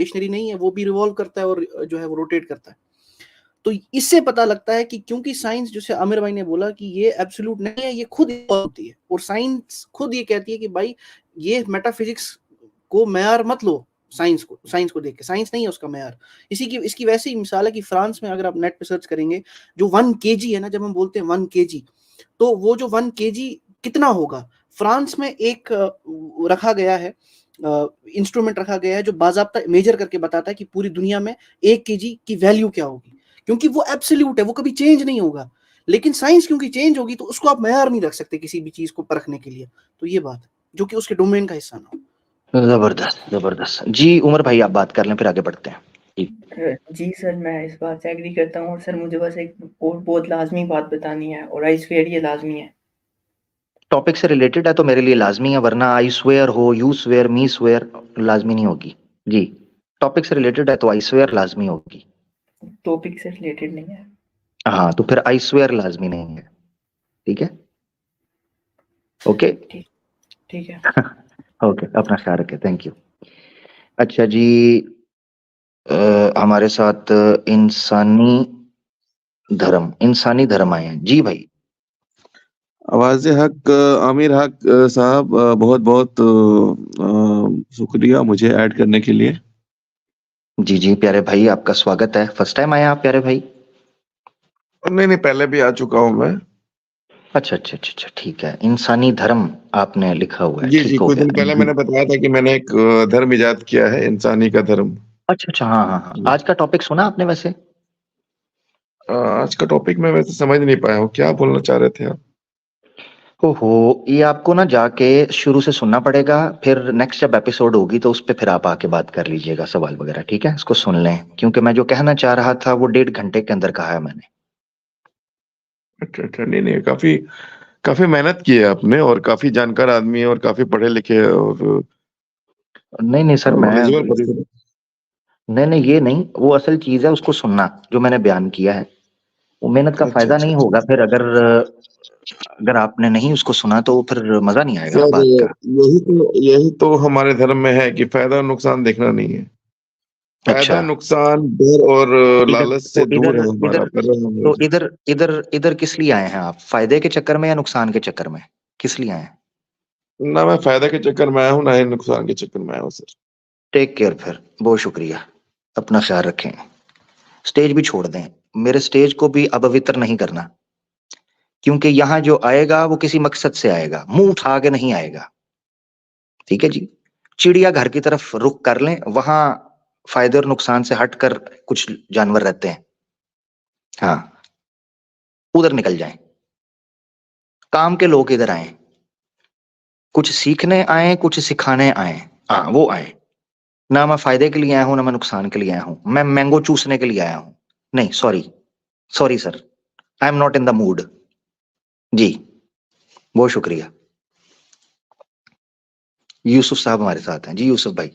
Stationery नहीं है, वो भी रिवॉल्व करता है और जो है वो रोटेट करता है। तो इससे पता लगता है कि क्योंकि साइंस, जैसे आमिर भाई ने बोला कि ये एब्सोल्यूट नहीं है, ये खुद होती है, और साइंस खुद ये कहती है कि भाई ये मेटाफिजिक्स को मेयार मत लो, साइंस को देख के, साइंस नहीं है उसका मेयार। इसकी वैसे ही मिसाल है कि फ्रांस में अगर आप नेट पे सर्च करेंगे, जो 1 kg है ना, जब हम बोलते हैं 1 kg, तो वो जो 1 kg कितना होगा, फ्रांस में एक रखा गया है, इंस्ट्रूमेंट रखा गया है जो बाजाब्ता मेजर करके बताता है कि पूरी दुनिया में 1 kg की वैल्यू क्या होगी, क्योंकि वो एब्सोल्यूट है, वो कभी चेंज नहीं होगा। लेकिन साइंस क्योंकि चेंज होगी, तो उसको आप मेयार नहीं रख सकते किसी भी चीज को परखने के लिए। तो ये बात, जो कि उसके डोमेन का हिस्सा ना हो। जबरदस्त जबरदस्त जी। उमर भाई आप बात कर लें, फिर आगे बढ़ते हैं। जी सर, मैं इस बात से एग्री करता हूँ। और सर मुझे बस एक और बहुत लाजमी बात बतानी है, और आई स्वेयर ये लाजमी है। टॉपिक से रिलेटेड है तो मेरे लिए लाजमी है, वरना आई स्वेयर हो, यू स्वेयर, मी स्वेयर लाजमी नहीं होगी जी। टॉपिक से रिलेटेड है तो आई स्वेयर लाजमी होगी। टॉपिक से रिलेटेड नहीं है। हाँ, तो फिर आई स्वेयर लाजमी नहीं है। ठीक है, ओके ठीक है। ओके, अपना ख्याल रखें, थैंक यू। अच्छा जी, हमारे साथ इंसानी धर्म आए हैं जी भाई। आवाज हक आमिर हक साहब, बहुत बहुत शुक्रिया मुझे ऐड करने के लिए। जी जी प्यारे भाई, आपका स्वागत है। फर्स्ट टाइम आए आप प्यारे भाई? नहीं, पहले भी आ चुका हूँ मैं। अच्छा अच्छा अच्छा अच्छा, ठीक है। इंसानी धर्म आपने लिखा हुआ है, जी ठीक हो कुछ गया दिन पहले मैंने बताया था कि मैंने एक धर्म इजाद किया है, इंसानी का धर्म। अच्छा अच्छा, हाँ हाँ हाँ। आज का टॉपिक सुना आपने वैसे? आज का टॉपिक मैं वैसे समझ नहीं पाया हूँ, क्या बोलना चाह रहे थे आप? ओहो, ये आपको ना जाके शुरू से सुनना पड़ेगा, फिर नेक्स्ट जब एपिसोड होगी तो उस पर फिर आप आके बात कर लीजिएगा, सवाल वगैरह, ठीक है? इसको सुन लें, क्योंकि मैं जो कहना चाह रहा था वो 1.5 घंटे के अंदर कहा है मैंने। अच्छा, नहीं, काफी काफी मेहनत की है आपने, और काफी जानकार आदमी है, और काफी पढ़े लिखे हैं, और नहीं नहीं सर, मैं नॉलेजेबल पर्सन। नहीं नहीं, ये नहीं, वो असल चीज है, उसको सुनना जो मैंने बयान किया है। वो मेहनत का फायदा नहीं होगा फिर, अगर अगर आपने नहीं उसको सुना तो फिर मजा नहीं आएगा ना सर, बात का। यही तो हमारे धर्म में है कि फायदा और नुकसान देखना नहीं है। अच्छा, फायदा नुकसान डर और इधर लालच से तो दूर इधर है हमारा इधर तो पर्यावरण। इधर इधर इधर किस लिए आए हैं आप? फायदे के चक्कर में या नुकसान के चक्कर में? किस लिए आए हैं? ना मैं फायदा के चक्कर में आया हूँ, ना ही नुकसान के चक्कर में आया हूँ सर। टेक केयर फिर, बहुत शुक्रिया, अपना ख्याल रखें। स्टेज भी छोड़ दें, मेरे स्टेज को भी अपवित्र नहीं करना, क्योंकि यहाँ जो आएगा वो किसी मकसद से आएगा, मुंह उठा के नहीं आएगा, ठीक है जी? चिड़िया घर की तरफ रुख कर लें, वहां फायदे और नुकसान से हटकर कुछ जानवर रहते हैं, हाँ, उधर निकल जाएं। काम के लोग इधर आए, कुछ सीखने आए, कुछ सिखाने आए, हाँ वो आए। ना मैं फायदे के लिए आया हूं, ना मैं नुकसान के लिए आया हूं, मैं मैंगो चूसने के लिए आया हूं। नहीं, sorry sorry sir, I am not in the mood जी। बहुत शुक्रिया। यूसुफ साहब हमारे साथ हैं जी, यूसुफ भाई।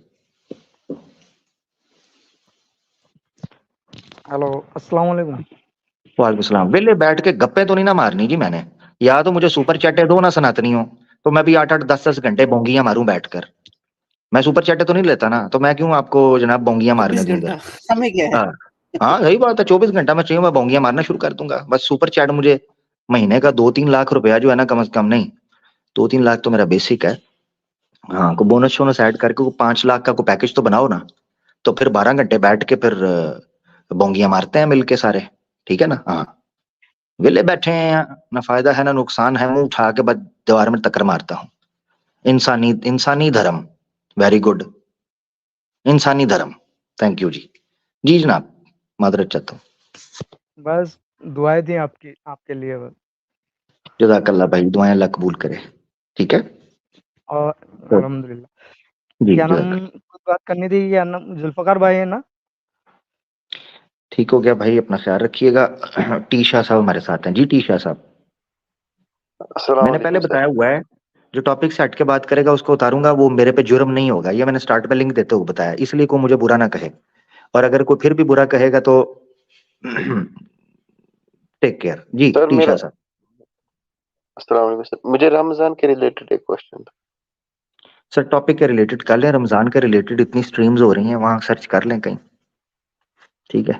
हेलो, अस्सलाम वालेकुम। वालेकुम सलाम। वेले बैठ के गप्पे तो नहीं ना मारनी जी मैंने, या तो मुझे सुपर चैटे दो ना सनातनी हो, तो मैं भी 8-8 10-10 घंटे बोंगियां मारूं बैठकर। मैं सुपर चैटे तो नहीं लेता ना, तो मैं क्यों आपको जनाब बोंगियां मारने 24 दूं घंटा इधर? समय क्या है? हाँ हाँ, सही बात है, 24 घंटा मैं चाहिए मैं बोंगियां मारना शुरू कर दूंगा। बस सुपर चैट मुझे महीने का 2-3 लाख रुपया जो है ना, कम से कम नहीं, 2-3 लाख तो मेरा बेसिक है। हाँ, को बोनस शोनस ऐड करके को 5 लाख का को पैकेज तो बनाओ ना, तो फिर 12 घंटे बैठ के फिर बोंगियां मारते हैं मिलके सारे, ठीक है ना? हाँ, विले बैठे हैं यहाँ, ना फायदा है ना नुकसान है, मुंह उठा के बस दीवार में टक्कर मारता हूँ। इंसानी इंसानी धर्म, वेरी गुड, इंसानी धर्म, थैंक यू जी। जी जनाब, मादरत चाहता हूँ। बस दुआएं थी आपकी, आपके लिए बस। जज़ाकल्लाह भाई, दुआएं अल्लाह कबूल करे, ठीक है? और तो अल्हम्दुलिल्लाह। जी क्या नाम, जज़ाकल्लाह। कुछ बात करनी थी? क्या नाम, जुल्फकार भाई है ना? ठीक हो गया भाई, अपना ख्याल रखिएगा। टीशा साहब हमारे साथ हैं जी, टीशा साहब। अस्सलाम मैंने पहले वालेकुम सर। बताया हुआ है, जो टॉपिक से हट के बात करेगा उसको उतारूंगा, वो मेरे पे जुर्म नहीं होगा, ये मैंने स्टार्ट में लिंक देते हुए बताया, इसलिए कोई मुझे बुरा ना कहे, और अगर कोई फिर भी बुरा कहेगा तो टेक केयर जी। सर टीशा मेरा साहब, अस्सलाम वालेकुम सर, मुझे रमजान के रिलेटेड एक क्वेश्चन था। सर टॉपिक के रिलेटेड कर लें, रमजान के रिलेटेड इतनी स्ट्रीम्स हो रही हैं, वहां सर्च कर लें कहीं, ठीक है?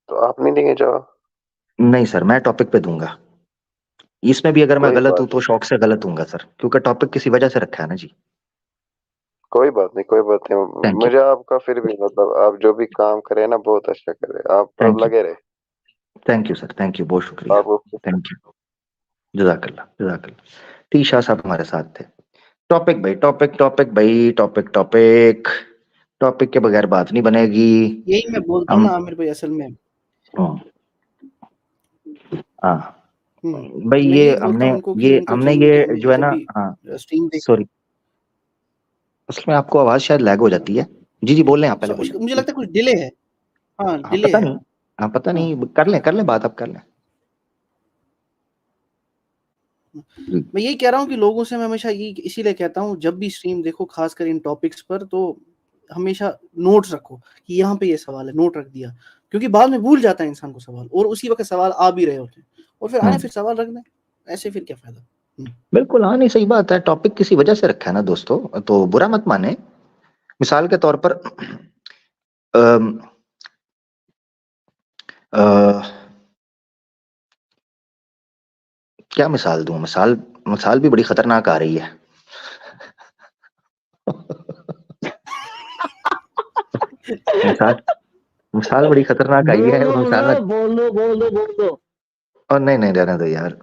तो आप नहीं देंगे जवाब? नहीं सर, मैं टॉपिक पे दूंगा। इसमें भी अगर मैं कोई गलत बात हूं तो शौक से गलत हूंगा सर, क्योंकि टॉपिक किसी वजह से रखा है ना जी। कोई बात नहीं, कोई बात नहीं। थैंक यू, मुझे आपका फिर भी मतलब आप जो भी काम करें ना बहुत अच्छा करें, आप थैंक यू, लगे रहे। Thank you sir, thank you, बहुत शुक्रिया, आपको थैंक यू, जजाकल्ला जजाकल्ला। टी शाह साहब हमारे साथ थे। टॉपिक भाई, टॉपिक टॉपिक भाई, टॉपिक टॉपिक टॉपिक के बगैर बात नहीं बनेगी। यही मैं बोलता हूँ ना आमिर भाई, असल में हाँ भाई, मैं ये यही बोलता हूँ उनको कि उनको चाहिए कि हम जो है जब ना, भी हाँ स्ट्रीम देख, सॉरी, उसमें आपको आवाज शायद लैग हो जाती है। जी जी बोल लें, आप पहले बोलें। मुझे लगता है कुछ डिले है। हाँ हाँ डिले पता है। नहीं, हाँ पता हाँ। नहीं, कर लें बात, आप कर लें। मैं यही कह रहा हूँ कि लोगों से मैं हमेशा ये इसीलिए कहता हूँ, जब भी स्ट्रीम देखो खासकर इन टॉपिक्स पर, तो हमेशा नोट्स रखो कि यहाँ पे ये सवाल है, नोट रख दिया, क्योंकि बाद में भूल जाता है इंसान को सवाल, और उसी वक्त सवाल आ भी रहे होते हैं, और फिर आने फिर सवाल रख दें, ऐसे फिर क्या फायदा। बिल्कुल, हाँ नहीं सही बात है, टॉपिक किसी वजह से रखा है ना दोस्तों, तो बुरा मत माने। मिसाल के तौर पर क्या मिसाल दूं, मिसाल भी बड़ी खतरनाक आ रही है। मिसाल बड़ी खतरनाक आई है, और मिसाल में बोल दो और नहीं नहीं रहने दो यार।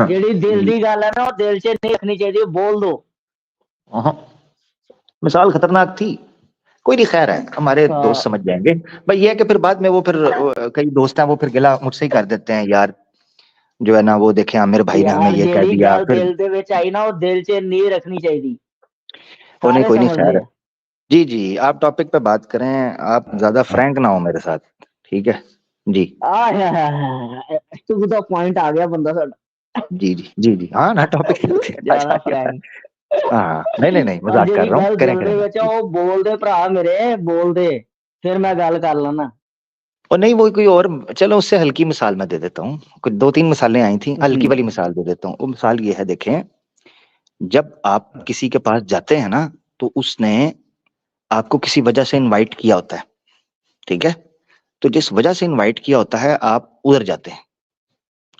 जेडी दिल दी गल है ना, वो दिल से नहीं रखनी चाहिए, बोल दो। मिसाल खतरनाक थी, कोई नहीं, खैर है, हमारे दोस्त समझ जाएंगे भाई। ये है कि फिर बाद में वो फिर कई दोस्त हैं वो फिर गिला मुझसे ही कर देते हैं यार, जो है ना, वो देखे आमिर भाई ने हमें ये कह जेडी दिया, गल फिर दिल दे विच आई ना, वो दिल से नहीं रखनी चाहिए। वो नहीं, सारे कोई नहीं, समझ खैर ले। है। जी जी, आप टॉपिक पे बात करें, आप ज्यादा फ्रैंक ना हो मेरे साथ, ठीक है जी। टू द पॉइंट आ गया बंदा साडा। जी जी जी जी, हाँ ना टॉपिक ज्यादा फ्रैंक। हाँ नहीं नहीं, और मजाक कर जेडी रहा हूँ, गल करें दिल करें दे बात विच, जी। वो बोल दे भरा मेरे, बोल दे, फिर मैं गल कर लेना। और नहीं, वो कोई और, चलो उससे हल्की मिसाल मैं दे देता हूँ, कुछ 2-3 मिसालें आई थी, हल्की वाली मिसाल दे देता हूँ। वो मिसाल ये है, देखें, जब आप किसी के पास जाते हैं ना, तो उसने आपको किसी वजह से इनवाइट किया होता है, ठीक है? तो जिस वजह से इनवाइट किया होता है, आप उधर जाते हैं,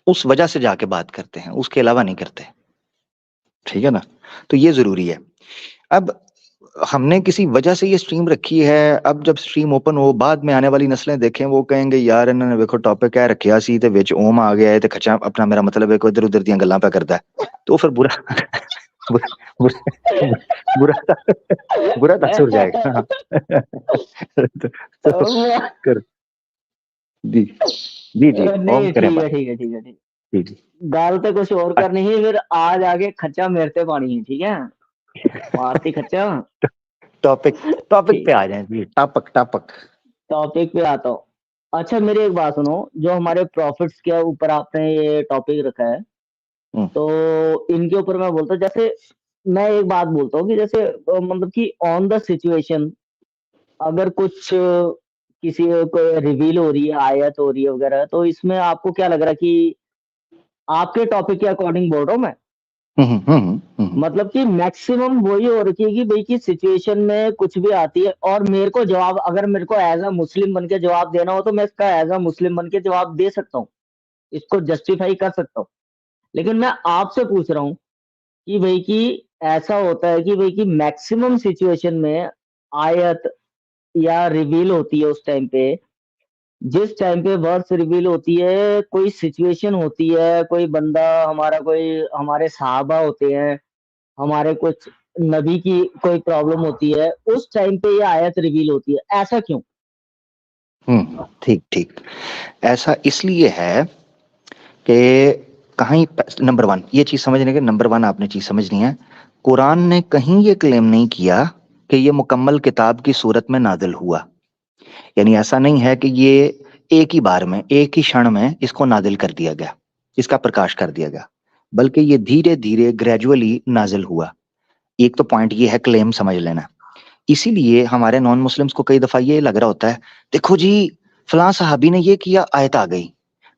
उस वजह से जाके बात करते हैं, उसके अलावा नहीं करते, ठीक है ना? तो ये जरूरी है। अब हमने किसी वजह से ये स्ट्रीम रखी है, अब जब स्ट्रीम ओपन हो, बाद में आने वाली नस्लें देखें, वो कहेंगे यार इन्होंने देखो टॉपिक क्या रखा सी ते विच ओम आ गया है ते खचा अपना, मेरा मतलब है कोई इधर उधर दी गल्लां पे करता है, तो फिर बुरा बुरा बुरा बुरा तासुर जाएगा। तो कर जी जी जी, ओम नहीं करें ठीक है, बात। ठीक है, ठीक है, ठीक। जी जी, गल तो कुछ और करनी ही, फिर आज आके खच्चा मेरे ते पानी है, ठीक है? मारती खच्चा। टॉपिक टॉपिक ठीक पे है, आ जाए जी, टॉपिक टॉपिक। टॉपिक पे आता हूँ। अच्छा मेरी एक बात सुनो, जो हमारे प्रॉफिट्स के ऊपर आपने ये टॉपिक रखा है, तो इनके ऊपर मैं बोलता हूँ, जैसे मैं एक बात बोलता हूँ कि जैसे मतलब कि ऑन द सिचुएशन, अगर कुछ किसी को रिवील हो रही है, आयत हो रही है वगैरह, तो इसमें आपको क्या लग रहा है कि आपके टॉपिक के अकॉर्डिंग बोल रहा हूँ मैं, मतलब कि मैक्सिमम वही हो रखी है कि भाई की सिचुएशन में कुछ भी आती है, और मेरे को जवाब, अगर मेरे को एज अ मुस्लिम बन के जवाब देना हो, तो मैं इसका एज अ मुस्लिम बन के जवाब दे सकता हूँ, इसको जस्टिफाई कर सकता हूँ। लेकिन मैं आपसे पूछ रहा हूँ कि भाई की ऐसा होता है कि भाई की मैक्सिमम सिचुएशन में आयत या रिवील होती है, उस टाइम पे, जिस टाइम पे वर्ड्स रिवील होती है, कोई सिचुएशन होती है, कोई बंदा हमारा, कोई हमारे सहाबा होते हैं, हमारे कुछ नबी की कोई प्रॉब्लम होती है, उस टाइम पे ये आयत रिवील होती है, ऐसा क्यों? ठीक ठीक, ऐसा इसलिए है कि कहीं, नंबर 1 ये चीज समझने के, नंबर 1 आपने चीज समझनी है, कुरान ने कहीं ये क्लेम नहीं किया कि ये मुकम्मल किताब की सूरत में नाजिल हुआ। यानी ऐसा नहीं है कि ये एक ही बार में, एक ही क्षण में इसको नाजिल कर दिया गया, इसका प्रकाश कर दिया गया, बल्कि ये धीरे धीरे ग्रेजुअली नाजिल हुआ। एक तो पॉइंट ये है, क्लेम समझ लेना। इसीलिए हमारे नॉन मुस्लिम्स को कई दफा ये लग रहा होता है, देखो जी फलां सहाबी ने ये किया, आयत आ गई,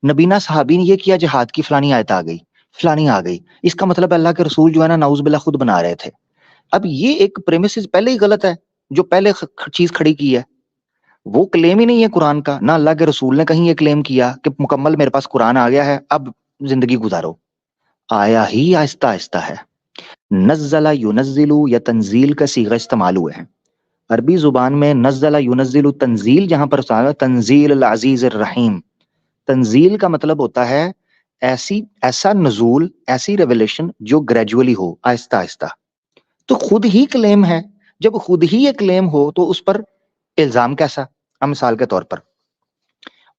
नबीना सहाबी ने ये किया, जिहाद की फलानी आयत आ गई, फलानी आ गई, इसका मतलब अल्लाह के रसूल जो है ना, नाउज बिल्ला खुद बना रहे थे। अब ये एक प्रेमिसिस पहले ही गलत है, जो पहले चीज खड़ी की है वो क्लेम ही नहीं है कुरान का। ना अल्लाह के रसूल ने कहीं ये क्लेम किया कि मुकम्मल मेरे पास कुरान आ गया है, अब जिंदगी गुजारो। आया ही आहिस्ता आहिस्ता है। नज़्ज़ला युनज़्ज़िलु या तंजील का सीगा इस्तेमाल हुए हैं अरबी जुबान में। नज़्ज़ला युनज़्ज़िलु तंजील जहां पर तंजील अल अजीज अर रहीम, तंजील का मतलब होता है ऐसा नजूल, ऐसी रेवलेशन जो ग्रेजुअली हो, आहिस्ता आहिस्ता। तो खुद ही क्लेम है, जब खुद ही ये क्लेम हो तो उस पर इल्जाम कैसा? अब मिसाल के तौर पर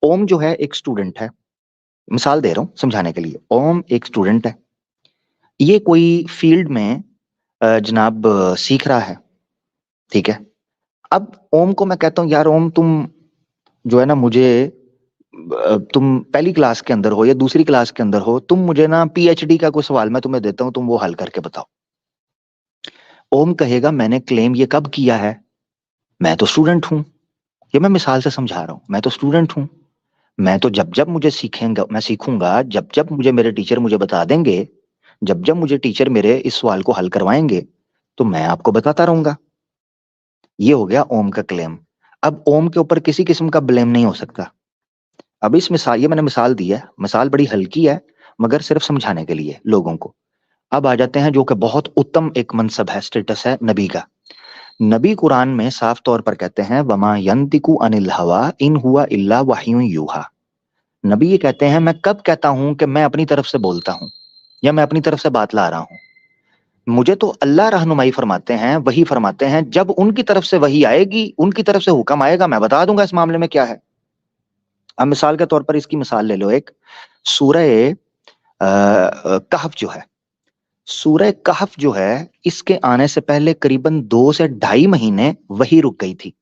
ओम जो है एक स्टूडेंट है, मिसाल दे रहा हूं समझाने के लिए। ओम एक स्टूडेंट है, ये कोई फील्ड में जनाब सीख रहा है, ठीक है। अब ओम को मैं कहता हूं यार ओम तुम जो है ना मुझे तुम पहली क्लास के अंदर हो या दूसरी क्लास के अंदर हो, तुम मुझे ना पीएचडी का कोई सवाल मैं तुम्हें देता हूं, तुम वो हल करके बताओ। ओम कहेगा मैंने क्लेम ये कब किया है? मैं तो स्टूडेंट हूं। ये मैं मिसाल से समझा रहा हूं, मैं तो स्टूडेंट हूं। मैं तो जब जब मुझे मैं सीखूंगा, जब जब मुझे मेरे टीचर मुझे बता देंगे, जब जब मुझे टीचर मेरे इस सवाल को हल करवाएंगे तो मैं आपको बताता रहूंगा। ये हो गया ओम का क्लेम। अब ओम के ऊपर किसी किस्म का ब्लेम नहीं हो सकता। अब इस मिसाल, ये मैंने मिसाल दी है, मिसाल बड़ी हल्की है मगर सिर्फ समझाने के लिए लोगों को। अब आ जाते हैं जो कि बहुत उत्तम एक मनसब है, स्टेटस है नबी का। नबी कुरान में साफ तौर पर कहते हैं वमा यंतिकु अनिल हवा इन हुआ इल्ला वह्युन यूहा। नबी ये कहते हैं मैं कब कहता हूं कि मैं अपनी तरफ से बोलता हूं या मैं अपनी तरफ से बात ला रहा हूं? मुझे तो अल्लाह रहनुमाई फरमाते हैं, वही फरमाते हैं। जब उनकी तरफ से वही आएगी, उनकी तरफ से हुक्म आएगा, मैं बता दूंगा इस मामले में क्या है। अब मिसाल के तौर पर इसकी मिसाल ले लो, एक सूरह कहफ जो है, सूरह कहफ जो है इसके आने से पहले करीबन 2 से 2.5 महीने वही रुक गई थी।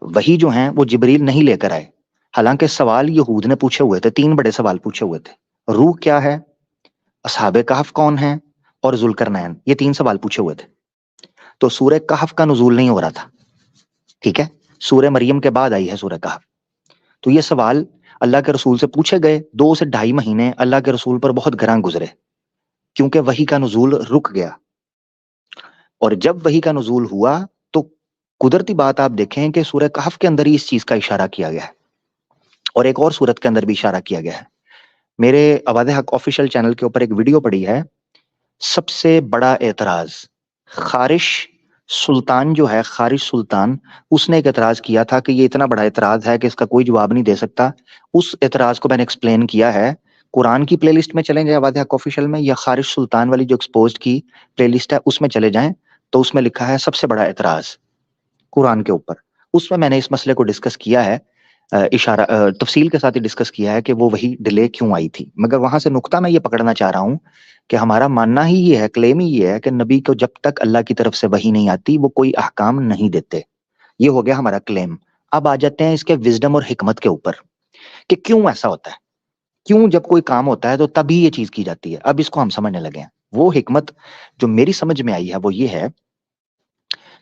वही जो है वो जिब्रील नहीं लेकर आए। हालांकि सवाल यहूद ने पूछे हुए थे, 3 बड़े सवाल पूछे हुए थे। रूह क्या है, असहाबे कहफ कौन है और जुल्करनैन, ये 3 सवाल पूछे हुए थे। तो सूरह कहफ का नुज़ूल नहीं हो रहा था, ठीक है। सूरह मरियम के बाद आई है सूरह कहफ। तो ये सवाल अल्लाह के रसूल से पूछे गए। 2 से 2.5 महीने अल्लाह के रसूल पर बहुत गरां गुजरे क्योंकि वही का नुज़ूल रुक गया। और जब वही का नुज़ूल हुआ तो कुदरती बात आप देखें कि सूरह कहफ के अंदर ही इस चीज का इशारा किया गया है और एक और सूरत के अंदर भी इशारा किया गया है। मेरे आवाज़े हक ऑफिशियल चैनल के ऊपर एक वीडियो पड़ी है, सबसे बड़ा एतराज। खारिश सुल्तान जो है, खारिश सुल्तान, उसने एक एतराज किया था कि ये इतना बड़ा एतराज है कि इसका कोई जवाब नहीं दे सकता। उस एतराज को मैंने एक्सप्लेन किया है। कुरान की प्लेलिस्ट में चले जाएं आवाज़े हक ऑफिशियल में, या खारिश सुल्तान वाली जो एक्सपोज्ड की प्लेलिस्ट है उसमें चले जाएं, तो उसमें लिखा है सबसे बड़ा एतराज कुरान के ऊपर। उसमें मैंने इस मसले को डिस्कस किया है, इशारा तफसील के साथ ही डिस्कस किया है कि वो वही डिले क्यों आई थी। मगर वहां से नुक्ता मैं ये पकड़ना चाह रहा हूं कि हमारा मानना ही ये है, क्लेम ही ये है कि नबी को जब तक अल्लाह की तरफ से वही नहीं आती वो कोई अहकाम नहीं देते। ये हो गया हमारा क्लेम। अब आ जाते हैं इसके विजडम और हिकमत के ऊपर कि क्यों ऐसा होता है, क्यों जब कोई काम होता है तो तभी ये चीज की जाती है। अब इसको हम समझने लगे हैं। वो हिकमत जो मेरी समझ में आई है वो ये है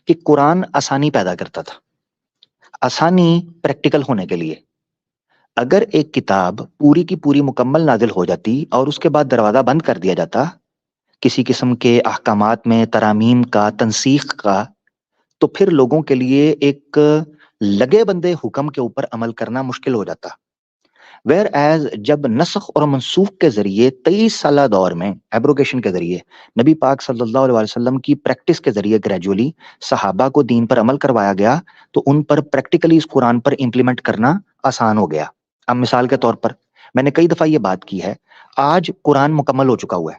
कि कुरान आसानी पैदा करता था, आसानी प्रैक्टिकल होने के लिए। अगर एक किताब पूरी की पूरी मुकम्मल नाजिल हो जाती और उसके बाद दरवाजा बंद कर दिया जाता किसी किस्म के अहकामात में तरामीम का, तनसीख का, तो फिर लोगों के लिए एक लगे बंदे हुक्म के ऊपर अमल करना मुश्किल हो जाता। वेयर एज जब नस्ख और मनसूख के जरिए 23 साल दौर में एब्रोगेशन के जरिए नबी पाक सल्लल्लाहु अलैहि वसल्लम की प्रैक्टिस के जरिए ग्रेजुअली सहाबा को दीन पर अमल करवाया गया, तो उन पर प्रैक्टिकली इस कुरान पर इंप्लीमेंट करना आसान हो गया। अब मिसाल के तौर पर मैंने कई दफा ये बात की है, आज कुरान मुकम्मल हो चुका हुआ है,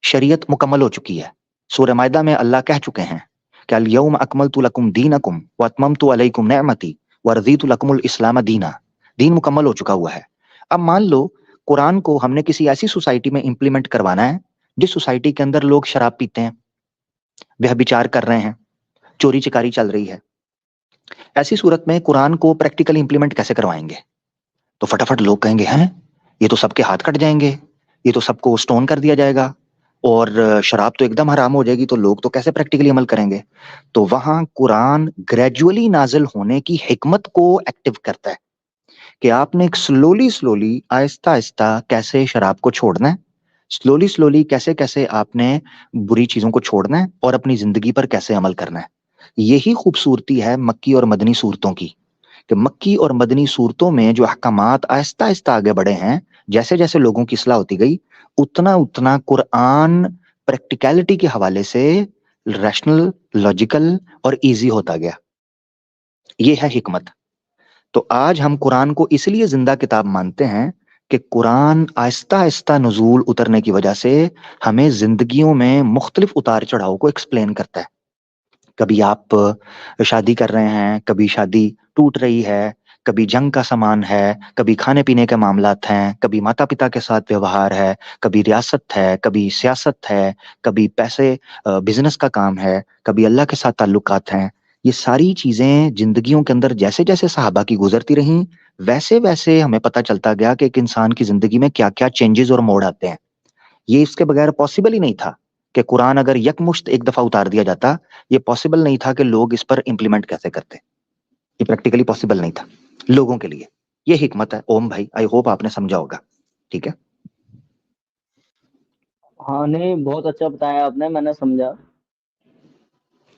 शरीयत मुकम्मल हो चुकी है। सूरह मायदा में अल्लाह कह चुके हैं कि अल यौम अकमलतु लकुम दीनकुम व अतममतु अलैकुम निअमती व रज़ीतु लकुमुल इस्लाम दीना। दीन मुकम्मल हो चुका हुआ है। अब मान लो कुरान को हमने किसी ऐसी सोसाइटी में इंप्लीमेंट करवाना है जिस सोसाइटी के अंदर लोग शराब पीते हैं, व्यभिचार कर रहे हैं, चोरी चिकारी चल रही है। ऐसी सूरत में कुरान को प्रैक्टिकली इंप्लीमेंट कैसे करवाएंगे? तो फटाफट लोग कहेंगे हैं ये तो सबके हाथ कट जाएंगे, ये तो सबको स्टोन कर दिया जाएगा और शराब तो एकदम हराम हो जाएगी, तो लोग तो कैसे प्रैक्टिकली अमल करेंगे? तो वहां कुरान ग्रेजुअली नाजिल होने की हिकमत को एक्टिव करता है कि आपने एक स्लोली आहिस्ता आहिस्ता कैसे शराब को छोड़ना है, स्लोली स्लोली कैसे कैसे आपने बुरी चीजों को छोड़ना है और अपनी जिंदगी पर कैसे अमल करना है। यही खूबसूरती है मक्की और मदनी सूरतों की, कि मक्की और मदनी सूरतों में जो अहकामात आहिस्ता आहिस्ता आगे बढ़े हैं, जैसे जैसे लोगों की इस्लाह होती गई, उतना उतना कुरान प्रैक्टिकलिटी के हवाले से रैशनल, लॉजिकल और इजी होता गया। ये है हिकमत। तो आज हम कुरान को इसलिए जिंदा किताब मानते हैं कि कुरान आहिस्ता आहिस्ता नुज़ूल उतरने की वजह से हमें जिंदगियों में मुख्तलिफ उतार चढ़ाव को एक्सप्लेन करता है। कभी आप शादी कर रहे हैं, कभी शादी टूट रही है, कभी जंग का सामान है, कभी खाने पीने के मामलात हैं, कभी माता पिता के साथ व्यवहार है, कभी रियासत है, कभी सियासत है, कभी पैसे बिजनेस का काम है, कभी अल्लाह के साथ ताल्लुकात हैं। ये सारी चीजें जिंदगियों के अंदर जैसे जैसे सहाबा की गुजरती रहीं, वैसे वैसे हमें पता चलता गया कि एक इंसान की जिंदगी में क्या क्या चेंजेस और मोड़ आते हैं। ये इसके बगैर पॉसिबल ही नहीं था कि कुरान अगर यकमुश्त एक दफा उतार दिया जाता, ये पॉसिबल नहीं था कि लोग इस पर इंप्लीमेंट कैसे करते। ये प्रैक्टिकली पॉसिबल नहीं था लोगों के लिए। ये हिकमत है ओम भाई, आई होप आपने समझा होगा। ठीक है, हाँ नहीं, बहुत अच्छा बताया आपने, मैंने समझा।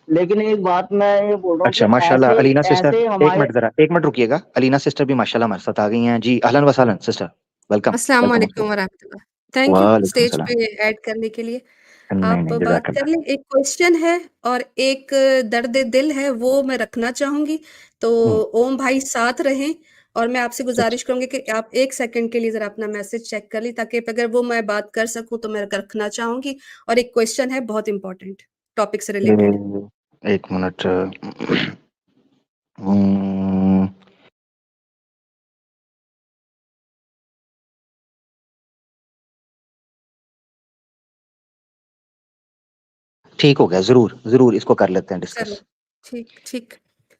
लेकिन एक बात मैं ये बोल रहा हूँ अच्छा कि माशाल्लाह। ऐसे अलीना सिस्टर, ऐसे एक हमारे मिनट जरा, एक मिनट रुकिएगा। अलीना सिस्टर भी माशाल्लाह हमारे साथ आ गई हैं जी। अहलन वसहलन सिस्टर, वेलकम अस्सलाम वेलकम। वालेकुम वरहमतुल्लाह। थैंक यू वालेकुम स्टेज सलाम। पे ऐड करने के लिए। नहीं आप नहीं, बात कर जज़ाकल्लाह। लें। एक क्वेश्चन है और एक दर्द दिल है, वो मैं रखना चाहूंगी। तो ओम भाई साथ रहें और मैं आपसे गुजारिश करूंगी कि आप 1 सेकंड के लिए जरा अपना मैसेज चेक कर ली, ताकि अगर वो मैं बात कर सकूं तो मैं रखना चाहूंगी। और एक क्वेश्चन है बहुत इंपॉर्टेंट टॉपिक से रिलेटेड। एक मिनट। हम्म, ठीक हो गया, जरूर जरूर इसको कर लेते हैं चलो डिस्कस। ठीक ठीक।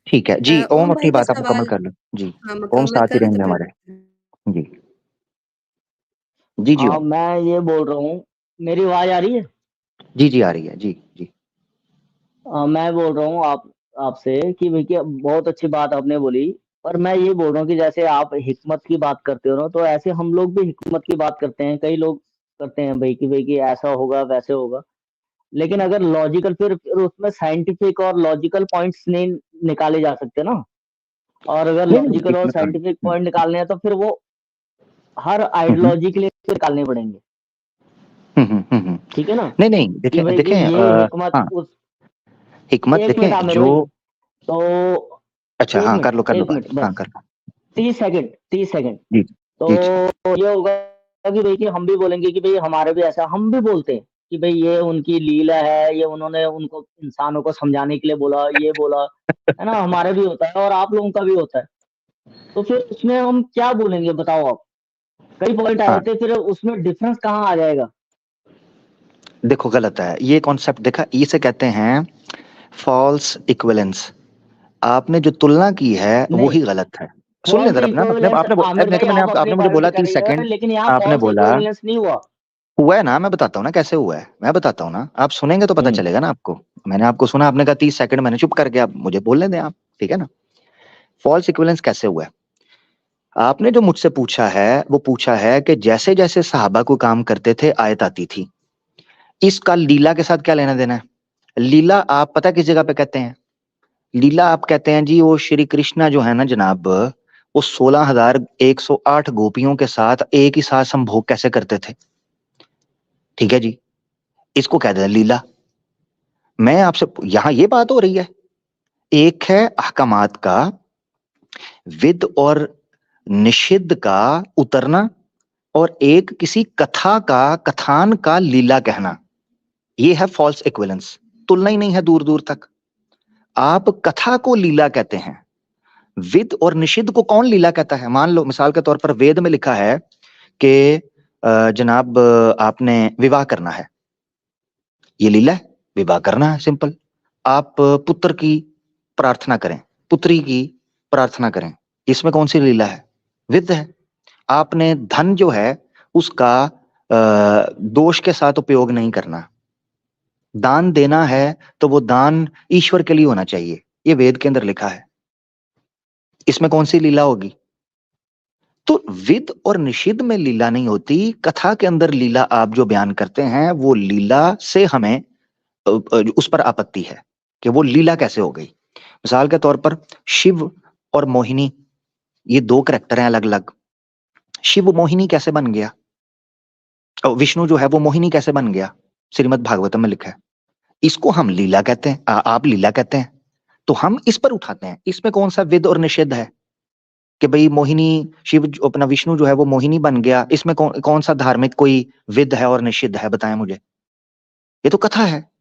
ठीक है जी, ओम ओम अपनी भाई का बात आप मुकम्मल सवाल, कर लो जी। हाँ ओम मुकम्मल साथ ही कर लूं तो रहेंगे फिर हमारे। जी जी जी हाँ ओम। मैं ये बोल रहा हूँ, मेरी आवाज आ रही है? जी जी आ रही है जी जी। मैं बोल रहा हूँ आपसे कि भैया बहुत अच्छी बात आपने बोली। पर मैं ये बोल रहा हूँ कि जैसे आप हिकमत की बात करते हो ना, तो ऐसे हम लोग भी हिकमत की बात करते हैं। कई लोग करते हैं भाई कि ऐसा होगा वैसे होगा। लेकिन अगर लॉजिकल, फिर उसमें साइंटिफिक और लॉजिकल पॉइंट्स नहीं निकाले जा सकते ना। और अगर नहीं नहीं, लॉजिकल और हिकमत साइंटिफिक पॉइंट निकालने हैं तो फिर वो हर हम्म आइडियोलॉजी के लिए निकालने पड़ेंगे। ठीक है ना? नहीं नहीं, कि देखें भाई कि देखें ये हिकमत हाँ, उस, हिकमत एक मिनट देखें आमिर जो। भाई। तो अच्छा हाँ, कर लो एक बात, मिनट हाँ बस, कर लो। 30 सेकंड। जी तो जी जी। ये होगा कि भाई कि हम भी बोलेंगे कि भाई हमारे भी ऐसा, हम भी बोलते हैं कि भाई ये उनकी लीला है, ये उन्होंने उनको इंसानों को समझाने के लिए बोला, ये बोला है ना। हमारे भी होता है और आप लोगों का भी होता है। तो फिर उसमें हम क्या बोलेंगे बताओ आप? कई पॉइंट आ हाँ जाते हैं, फिर उसमें डिफरेंस कहाँ आ जाएगा? देखो, गलत है ये कॉन्सेप्ट। देखा, इसे कहते हैं फॉल्स इक्विवेलेंस। आपने जो तुलना की है वो नहीं, ही गलत है। सुन लें फॉल्स जरा अपना, अपने इक्विवेलेंस आपने आमिर भाई देखो, मैंने आप अपनी आपने मुझे पॉइंट बोला कर 30 रही है, सेकंड। लेकिन यहाँ आपने फॉल्स बोला इक्विवेलेंस नहीं हुआ। हुआ है ना, मैं बताता हूँ ना कैसे हुआ है, मैं बताता हूँ ना, आप सुनेंगे तो पता हम्म चलेगा ना आपको। मैंने आपको सुना, आपने कहा 30 सेकंड, मैंने चुप करके, आप मुझे बोलने दें आप, ठीक है ना। फॉल्स इक्विवेलेंस कैसे हुआ है? आपने जो मुझसे पूछा है वो पूछा है कि जैसे जैसे सहाबा को काम करते थे आयत आती थी। इसका लीला के साथ क्या लेना देना है? लीला आप पता किस जगह पे कहते हैं? लीला आप कहते हैं जी, वो श्री कृष्णा जो है ना जनाब, वो 16,108 गोपियों के साथ एक ही साथ संभोग कैसे करते थे। ठीक है जी, इसको कहते हैं लीला। मैं आपसे, यहां ये बात हो रही है, एक है अहकामात का, विद और निषिद्ध का उतरना, और एक किसी कथा का, कथान का लीला कहना। ये है फॉल्स इक्विवेलेंस। तुलना ही नहीं है दूर दूर तक। आप कथा को लीला कहते हैं, विद और निषिद्ध को कौन लीला कहता है? मान लो मिसाल के तौर पर वेद में लिखा है कि जनाब आपने विवाह करना है, ये लीला है, विवाह करना है सिंपल। आप पुत्र की प्रार्थना करें, पुत्री की प्रार्थना करें, इसमें कौन सी लीला है? विद है। आपने धन जो है उसका दोष के साथ उपयोग नहीं करना। दान देना है तो वो दान ईश्वर के लिए होना चाहिए, ये वेद के अंदर लिखा है। इसमें कौन सी लीला होगी? तो विद और निषिद्ध में लीला नहीं होती, कथा के अंदर लीला आप जो बयान करते हैं वो लीला से हमें उस पर आपत्ति है कि वो लीला कैसे हो गई। मिसाल के तौर पर शिव और मोहिनी, ये दो करैक्टर हैं अलग अलग। शिव मोहिनी कैसे बन गया, और विष्णु जो है वो मोहिनी कैसे बन गया, श्रीमद् भागवतम में लिखा है। इसको हम लीला कहते हैं, आप लीला कहते हैं, तो हम इस पर उठाते हैं। इसमें कौन सा विद और निषिद्ध है कि भाई मोहिनी शिव अपना विष्णु जो है वो मोहिनी बन गया, इसमें कौन सा धार्मिक कोई विद है और निषिद्ध है, बताएं मुझे। ये तो कथा है।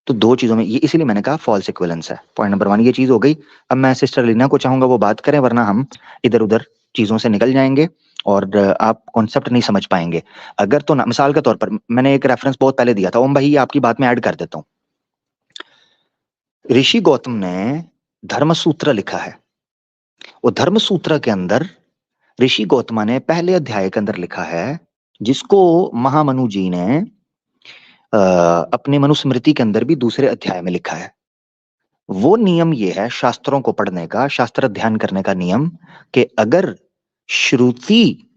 तो दो चीजों में ये, इसीलिए मैंने कहा फॉल्स इक्विवेलेंस है। पॉइंट नंबर 1 ये चीज हो गई। अब मैं सिस्टर लीना को चाहूंगा वो बात करें, वरना हम इधर उधर चीजों से निकल जाएंगे और आप कॉन्सेप्ट नहीं समझ पाएंगे। अगर तो मिसाल के तौर पर मैंने एक रेफरेंस बहुत पहले दिया था, ओम भाई आपकी बात में ऐड कर देता हूं। ऋषि गौतम ने धर्मसूत्र लिखा है, वो धर्मसूत्र के अंदर ऋषि गौतम ने पहले अध्याय के अंदर लिखा है, जिसको महामनु जी ने अपने मनुस्मृति के अंदर भी दूसरे अध्याय में लिखा है। वो नियम ये है शास्त्रों को पढ़ने का, शास्त्र अध्ययन करने का नियम, कि अगर श्रुति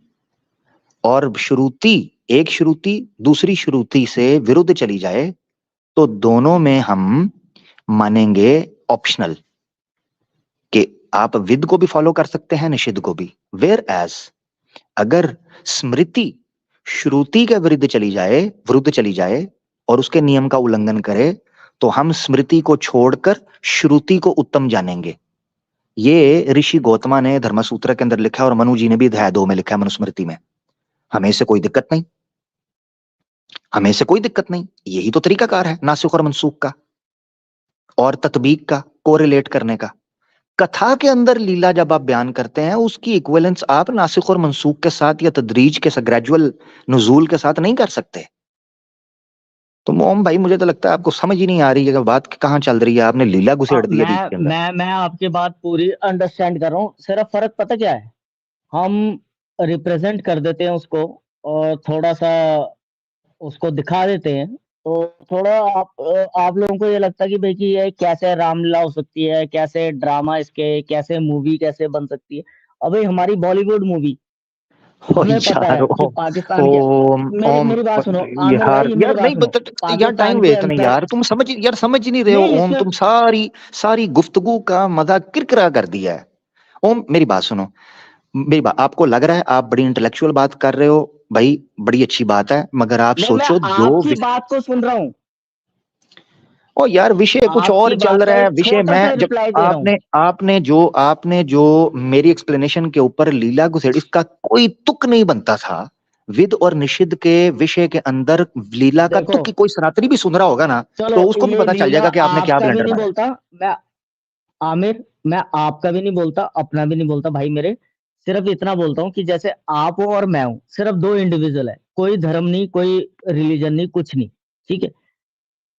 और श्रुति, एक श्रुति दूसरी श्रुति से विरुद्ध चली जाए तो दोनों में हम मानेंगे ऑप्शनल, कि आप विद को भी फॉलो कर सकते हैं, निषिद्ध को भी। वेयर एज अगर स्मृति श्रुति के विरुद्ध चली जाए और उसके नियम का उल्लंघन करे तो हम स्मृति को छोड़कर श्रुति को उत्तम जानेंगे। ये ऋषि गौतम ने धर्मसूत्र के अंदर लिखा है और मनु जी ने भी अध्याय 2 में लिखा है मनुस्मृति में। हमें से कोई दिक्कत नहीं, हमें से कोई दिक्कत नहीं। यही तो तरीकाकार है नासिक और मनसूख का और तत्बीक का, कोरिलेट करने का। कथा के अंदर लीला जब आप बयान करते हैं उसकी इक्विवेलेंस आप नासिक और मनसूख के साथ या तदरीज के साथ, ग्रेजुअल नुजूल के साथ नहीं कर सकते। तो मोम भाई मुझे तो लगता है आपको समझ ही नहीं आ रही है कि बात कहाँ चल रही है, आपने लीला घुसेड़ दी है बीच के अंदर। मैं आपकी बात पूरी अंडरस्टैंड कर रहा हूँ। सिर्फ फर्क पता क्या है, हम रिप्रेजेंट कर देते हैं उसको और थोड़ा सा उसको दिखा देते हैं, तो थोड़ा आप लोगों को ये लगता है कि भाई कि ये कैसे रामलीला हो सकती है, कैसे ड्रामा इसके, कैसे मूवी कैसे बन सकती है। अबे हमारी बॉलीवुड मूवी, हमें पता है कि पाकिस्तान के, मेरी बात सुनो आमिर भाई, यार नहीं यार टाइम वेस्ट नहीं यार, तुम समझ ही नहीं रहे हो ओम। तुम सारी गुफ्तगू का मजा किरकिरा कर दिया है। ओम मेरी बात सुनो, मेरी बात, आपको लग रहा है आप बड़ी इंटेलेक्चुअल बात कर रहे हो भाई, बड़ी अच्छी बात है, मगर आप सोचो जो आपकी बात को सुन रहा हूँ। ओ यार विषय कुछ और चल रहा है। विषय में जब आपने जो मेरी एक्सप्लेनेशन के ऊपर लीला घुसेड़, इसका कोई तुक नहीं बनता था। विद और निषिद्ध के विषय के अंदर लीला का तुक कोई सनातनी भी सुन रहा होगा ना, तो उसको भी पता चल जाएगा कि आपने क्या ब्लंडर मारा। बोलता मैं आमिर, मैं आपका भी नहीं बोलता, अपना भी नहीं बोलता भाई मेरे, सिर्फ इतना बोलता हूँ कि जैसे आप हो और मैं हूँ, सिर्फ 2 इंडिविजुअल है, कोई धर्म नहीं, कोई रिलीजन नहीं, कुछ नहीं, ठीक है।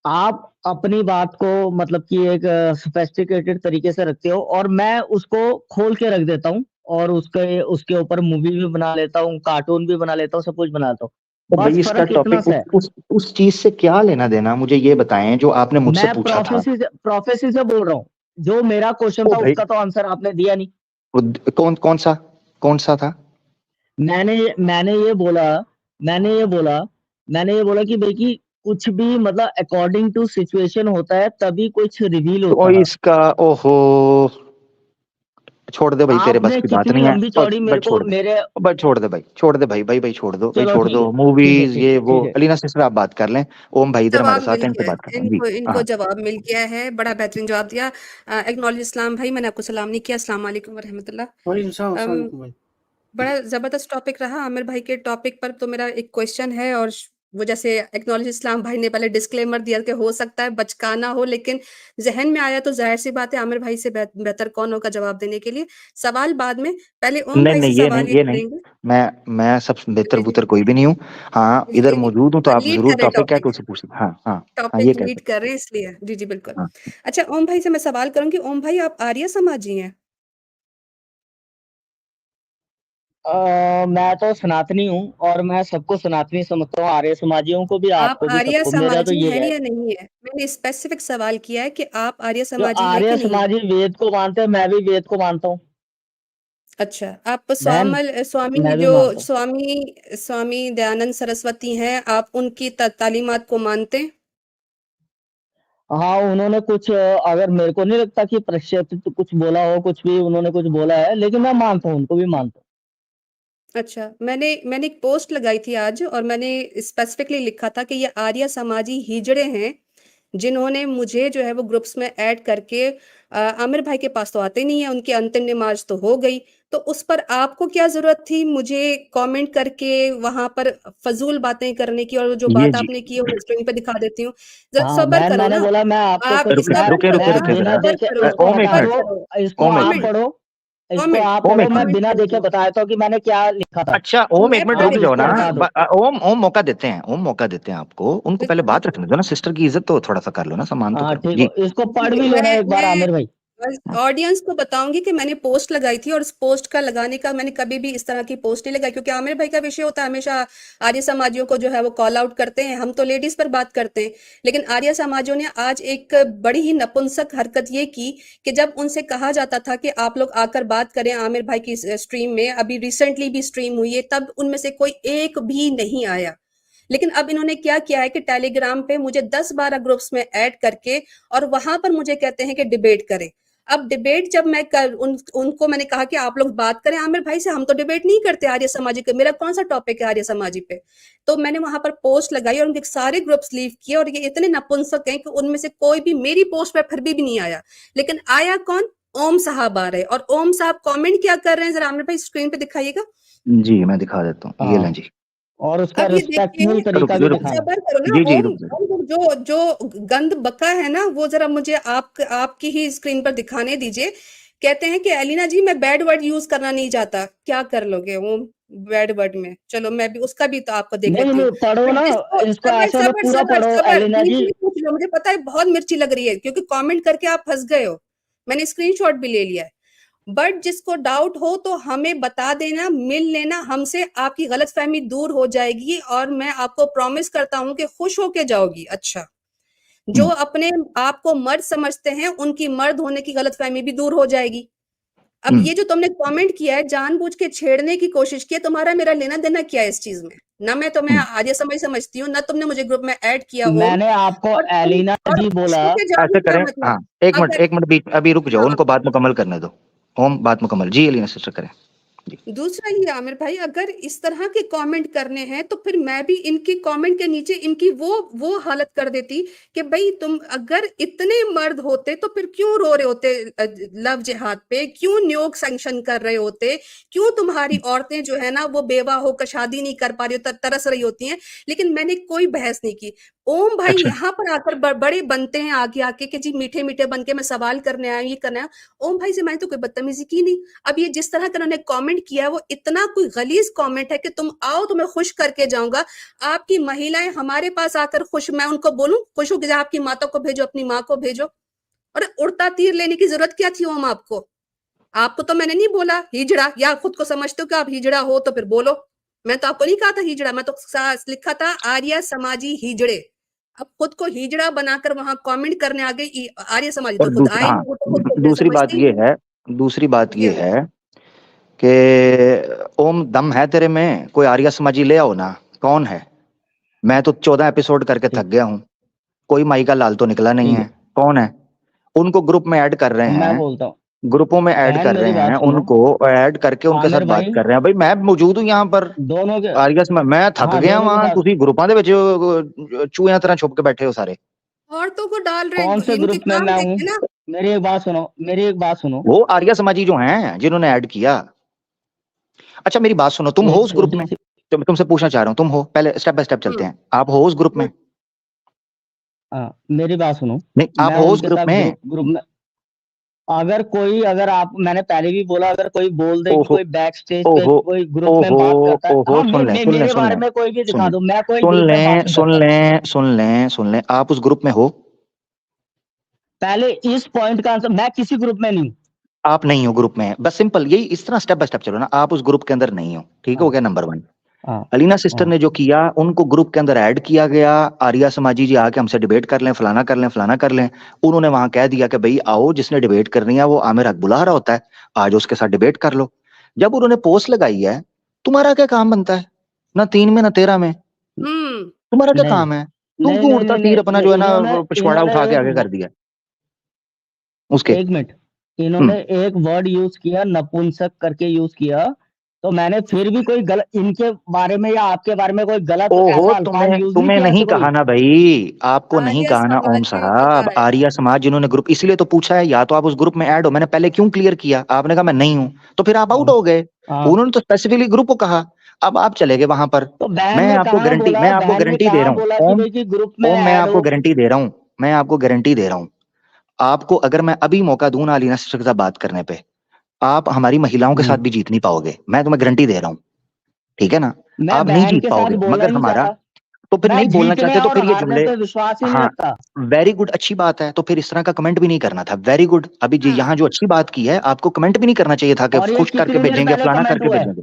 आप अपनी बात को मतलब कि एक सोफिस्टिकेटेड तरीके से रखते हो और मैं उसको खोल के रख देता हूँ और उसके ऊपर मूवी भी बना लेता हूँ, कार्टून भी बना लेता हूँ, सब कुछ बना लेता हूँ। तो भाई इसका टॉपिक उस चीज से क्या लेना देना, मुझे ये बताएं जो आपने मुझसे पूछा था। प्रोफेसी से बोल रहा हूँ, जो मेरा क्वेश्चन था उसका तो आंसर आपने दिया नहीं। कौन सा था? मैंने ये बोला कि भाई कि कुछ भी मतलब अकॉर्डिंग टू सिचुएशन होता है तभी कुछ रिवील होता है। इसका ओहो छोड़ दे भाई, तेरे बस की बात नहीं है। छोड़ दे भाई, छोड़ दो मूवीज ये वो। अलीना सिस्टर आप बात कर लें, ओम भाई इधर हमारे साथ इनसे बात कर लें। इनको जवाब मिल गया है, बड़ा बेहतरीन जवाब दिया। एक्नॉलेज इस्लाम भाई, मैंने आपको सलाम नहीं किया। अस्सलाम वालेकुम व रहमतुल्लाह। बड़ा जबरदस्त टॉपिक रहा आमिर भाई के टॉपिक पर। तो मेरा एक क्वेश्चन है, और वो जैसे एक्नॉलेज इस्लाम भाई ने पहले डिस्क्लेमर दिया कि हो सकता है बचकाना हो, लेकिन जहन में आया तो जाहिर सी बात है आमिर भाई से बेहतर कौन होगा जवाब देने के लिए। सवाल बाद में, पहले ओम भाई से सवाल ये करेंगे। मैं सब बेहतर बुतर कोई भी नहीं हूँ। हाँ इधर मौजूद हूँ तो आप जरूर टॉपिक क्या कुछ पूछ। टॉपिक लीड कर रहे हैं इसलिए। जी बिल्कुल। अच्छा ओम भाई से मैं सवाल करूंगी। ओम भाई आप आर्य समाजी हैं? मैं तो सनातनी हूँ और मैं सबको सनातनी समझता हूँ, आर्य समाजियों को भी, आपको भी, सबको। मेरा तो ये है या नहीं है, मैंने स्पेसिफिक सवाल किया है कि आप आर्य समाजी हैं कि नहीं? आर्य समाजी वेद को मानते हैं, मैं भी वेद को मानता हूँ। अच्छा, आप बहन स्वामी मैं भी जो मानता हूँ। स्वामी दयानंद सरस्वती हैं, आप उनकी तालीमात को मानते हैं? हाँ, उन्होंने कुछ अगर मेरे को नहीं लगता कि प्रक्षेपित कुछ बोला हो, कुछ भी उन्होंने कुछ बोला है, लेकिन मैं मानता हूँ, उनको भी मानता हूँ। अच्छा, मैंने एक पोस्ट लगाई थी आज और मैंने स्पेसिफिकली लिखा था कि ये आर्य समाजी हिजड़े हैं, जिन्होंने मुझे जो है वो ग्रुप्स में ऐड करके आमिर भाई के पास तो आते नहीं है, उनकी अंतिम नमाज तो हो गई, तो उस पर आपको क्या जरूरत थी मुझे कमेंट करके वहां पर फजूल बातें करने की, और जो ये बात जी आपने की है वो स्क्रीन पे दिखा देती हूँ। जरा हाँ, सब्र बहन करो मैंने ना, बोला मैं आपको आप कुछ सब्र रुके करो, रुके मैं रुके बिना जरा। देखे सब्र इसको ओम एक हटा मिनट, दो, इसको ओम एक आप मिनट, पढ़ो, इसको कमेंट आप ओम पढ़ो, एक मैं मिनट। बिना कमेंट देखे बताता हूँ कि मैंने क्या लिखा था। अच्छा ओम एक मैं मिनट आप रुक जाओ पढ़ेगी ना। इसको हटा दो। ओम मौका देते हैं, ओम मौका देते हैं आपको, उनको पहले बात रखने दो ना, सिस्टर की इज्जत तो थोड़ा सा कर लो ना, सम्मान तो हाँ, करो ठीक जी। हो, इसको पढ़ जी, भी लो ना एक बार मैं आमिर भाई। बस ऑडियंस को बताऊंगी कि मैंने पोस्ट लगाई थी, और इस पोस्ट का लगाने का मैंने कभी भी इस तरह की पोस्ट नहीं लगाई, क्योंकि आमिर भाई का विषय होता है हमेशा आर्य समाजियों को जो है वो कॉल आउट करते हैं, हम तो लेडीज पर बात करते हैं, लेकिन आर्य समाजियों ने आज एक बड़ी ही नपुंसक हरकत ये की कि जब उनसे कहा जाता था कि आप लोग आकर बात करें आमिर भाई की स्ट्रीम में, अभी रिसेंटली भी स्ट्रीम हुई है, तब उनमें से कोई एक भी नहीं आया। लेकिन अब इन्होंने क्या किया है कि टेलीग्राम पे मुझे 10-12 ग्रुप्स में ऐड करके और वहां पर मुझे कहते हैं कि डिबेट करें। अब डिबेट जब मैं उनको मैंने कहा कि आप लोग बात करें आमिर भाई से, हम तो डिबेट नहीं करते आर्य समाजी पे, मेरा कौन सा टॉपिक है आर्य समाजी पे। तो मैंने वहां पर पोस्ट लगाई और उनके सारे ग्रुप्स लीव किए, और ये इतने नपुंसक हैं कि उनमें से कोई भी मेरी पोस्ट पे फिर भी नहीं आया। लेकिन आया कौन? ओम साहब आ रहे, और ओम साहब कमेंट क्या कर रहे हैं जरा आमिर भाई स्क्रीन पे दिखाइएगा। जी मैं दिखा देता हूँ, ये लें जी। और उसका अब ये देखिए, रिस्पेक्टफुल रुक तरीका जाओ भी रुक दिखाना। सबर करो ना जी जी ओम। रुक जाओ। ओम, जो गंद बका है ना वो जरा मुझे आपकी ही स्क्रीन पर दिखाने दीजिए। कहते हैं कि एलिना जी मैं बैड वर्ड यूज करना नहीं चाहता, क्या कर लोगे ओम बैड वर्ड में? चलो मैं भी उसका भी तो आपको देख नहीं लेती हूँ। नहीं, पढ़ो बट ना, जिसको इसको सबर ऐसे में सबर पूरा सबर पढ़ो सबर एलिना बीच जी। में पूछ लो, मुझे पता है बहुत मिर्ची लग रही है क्योंकि कमेंट करके आप फंस गए हो, मैंने स्क्रीनशॉट भी ले लिया है। बट जिसको डाउट हो तो हमें बता देना, मिल लेना हमसे, आपकी गलतफहमी दूर हो जाएगी, और मैं आपको प्रॉमिस करता हूं कि खुश होके जाओगी। अच्छा, जो अपने आप को मर्द समझते हैं उनकी मर्द होने की गलतफहमी भी दूर हो जाएगी। अब ये जो तुमने कमेंट किया है, जानबूझ के छेड़ने की कोशिश की है, तुम्हारा मेरा लेना देना क्या है इस चीज में? ना मैं तुम्हें आर्य समझती हूँ, ना तुमने मुझे ग्रुप में ऐड किया ओम, मैंने आपको और एलिना जी खुश बोला। होके जाओगे ऐसे क्या करें, मतलब? हाँ एक अगर मिनट बीच अभी रुक जाओ, हाँ, उनको बात मुकम्मल करने दो। ओम बात मुकम्मल जी, एलिना सिस्टर करें जी। दूसरा ये आमिर भाई, अगर इस तरह के कमेंट करने हैं तो फिर मैं भी इनके कमेंट के नीचे इनकी वो हालत कर देती कि भाई तुम अगर इतने मर्द होते तो फिर क्यों रो रहे होते लव जिहाद पे, क्यों न्योग सैंक्शन कर रहे होते, क्यों तुम्हारी औरतें जो है ना वो बेवा होकर शादी नहीं कर पा रही हो, तरस रही होती हैं। लेकिन मैंने कोई बहस नहीं की। ओम भाई अच्छा यहाँ पर आकर बड़े बनते हैं आगे आके कि जी मीठे मीठे बन के मैं सवाल करने आया, ये करना है। ओम भाई से मैंने तो कोई बदतमीजी की नहीं। अब ये जिस तरह का उन्होंने कमेंट किया है वो इतना कोई गलीज कमेंट है कि तुम आओ तो मैं खुश करके जाऊंगा। आपकी महिलाएं हमारे पास आकर खुश, मैं उनको बोलूं खुश हो कि आपकी माता को भेजो, अपनी माँ को भेजो। और उड़ता तीर लेने की जरूरत क्या थी ओम आपको? आपको तो मैंने नहीं बोला हिजड़ा, या खुद को समझते हो कि आप हिजड़ा हो तो फिर बोलो। मैं तो आपको नहीं कहा था हिजड़ा, मैं तो लिखा था आर्य समाजी हिजड़े। अब खुद को हिजड़ा बनाकर वहां कमेंट करने आ गई आर्य समाजी, तो और खुद आए हाँ नहीं, वो तो खुद को दूसरी बात समझते ही ये नहीं। है, दूसरी बात जी ये है कि ओम दम है तेरे में, कोई आर्य समाजी ले आओ ना। कौन है? मैं तो 14 एपिसोड करके थक गया हूँ, कोई माई का लाल तो निकला नहीं ठीक है। है, कौन है? उनको ग्रुप में ऐड कर रहे मैं हैं, बोलता हूँ। ग्रुपों में ऐड बहन कर रहे मेरी हैं, बात सुनो, उनको ऐड करके उनके साथ आमिर बात भाई कर रहे हैं। भाई मैं मौजूद हूँ यहाँ पर दोनों के, आर्यस में, मैं थक हाँ गया दोनों के वहां, साथ। तुसी ग्रुपां दे विच चूहियां तरह छुप के बैठे हो सारे। औरतों को डाल रहे कौन से इनके ग्रुप में काम मैं हूँ? देखे ना। मेरी एक बात सुनो, मेरी एक बात सुनो। वो आर्य समाजी जो हैं जिन्होंने ऐड किया। अच्छा मेरी बात सुनो, तुम हो एक उस ग्रुप में? छोटी सी, तुमसे पूछना चाह रहा हूँ, तुम हो? पहले स्टेप बाय स्टेप चलते हैं, आप हो उस ग्रुप में? मेरी बात सुनो। नहीं, आप मैं हो उस उनके ग्रुप साथ में? ग्रुप में, अगर आप, मैंने पहले भी बोला, अगर कोई बोल दे कि ओहो कोई बैक स्टेज पे ओहो कोई ग्रुप में ओहो बात करता है, ओहो, हाँ सुन लें सुन लें मेरे सुन बारे लें में कोई भी सुन दिखा लें दो, मैं कोई सुन ग्रुप में बात लें नहीं सुन करता। लें सुन लें सुन लें, आप उस ग्रुप में हो? पहले इस पॉइंट का आंसर, मैं किसी ग्रुप में नहीं हूँ। आप नहीं हो ग्रुप में, बस सिंपल यही, इस तरह स्टेप बाय स्टेप चलो ना। आप उस ग्रुप के अंदर नहीं हो, ठीक हो गया नंबर 1। हाँ अलीना सिस्टर हाँ, ने जो किया, उनको ग्रुप के अंदर ऐड किया गया, आर्या समाजी जी आके हमसे डिबेट कर लें, फलाना कर लें, फलाना कर लें। उन्होंने वहां कह दिया कि भाई आओ, जिसने डिबेट करनी है वो आमिर हक बुला रहा होता है, आज उसके साथ डिबेट कर लो। जब उन्होंने पोस्ट लगाई है, तुम्हारा क्या काम बनता है? ना 3 में ना 13 में, तुम्हारा क्या नहीं काम है? तुम नहीं क्यों नहीं उड़ता नहीं तीर अपना नहीं, जो है ना इन्होंने पिछवाड़ा इन्होंने उठा के आगे एक कर दिया उसके। एक मिनट, इन्होंने एक वर्ड यूज किया, नपुंसक करके यूज किया, तो मैंने फिर भी कोई गलत इनके बारे में या आपके बारे में कोई गलत ओहो, ऐसा अल्फाज यूज नहीं तुम्हें किया नहीं ऐसे कोई। कहा ना भाई, आपको नहीं आर्य कहा ना ओम समाज ने साहब। कहा है। आर्य समाज जिन्होंने ग्रुप, इसलिए तो पूछा है, या तो आप उस ग्रुप में ऐड हो। मैंने पहले क्यों क्लियर किया, आपने कहा मैं नहीं हूं, तो फिर आप आउट हाँ हो गए। हाँ, उन्होंने तो स्पेसिफिकली ग्रुप को कहा, अब आप चले गए वहां पर। तो बहन मैं ने आपको कहाँ गारंटी बोला, मैं आपको बहन ने गारंटी दे रहा कहाँ हूँ बोला कि ओम। भाई कि ग्रुप में ओम, मैं ऐड आपको हो। गारंटी दे रहा हूँ, मैं आपको गारंटी दे रहा हूँ। आपको अगर मैं अभी मौका दूं ना अलीना सिस्टर के साथ बात करने पे, आप हमारी महिलाओं के साथ भी जीत नहीं पाओगे, मैं तुम्हें गारंटी दे रहा हूँ, ठीक है ना? मैं आप नहीं बहन जीत के साथ पाओगे, बोलना मगर ही नहीं हमारा, चाहता, तो फिर मैं नहीं बोलना जीतने चाहते तो और फिर ये हारने जुमले। पे विश्वास ही नहीं हाँ, रखता। वेरी गुड, अच्छी बात है, तो फिर इस तरह का कमेंट भी नहीं करना था। वेरी गुड, अभी हाँ। यहाँ जो अच्छी बात की है, आपको कमेंट भी नहीं करना चाहिए था कि और ये खुश करके कितनी देर भेजेंगे, पहले फलाना कमेंट करके हुआ है, भेजेंगे।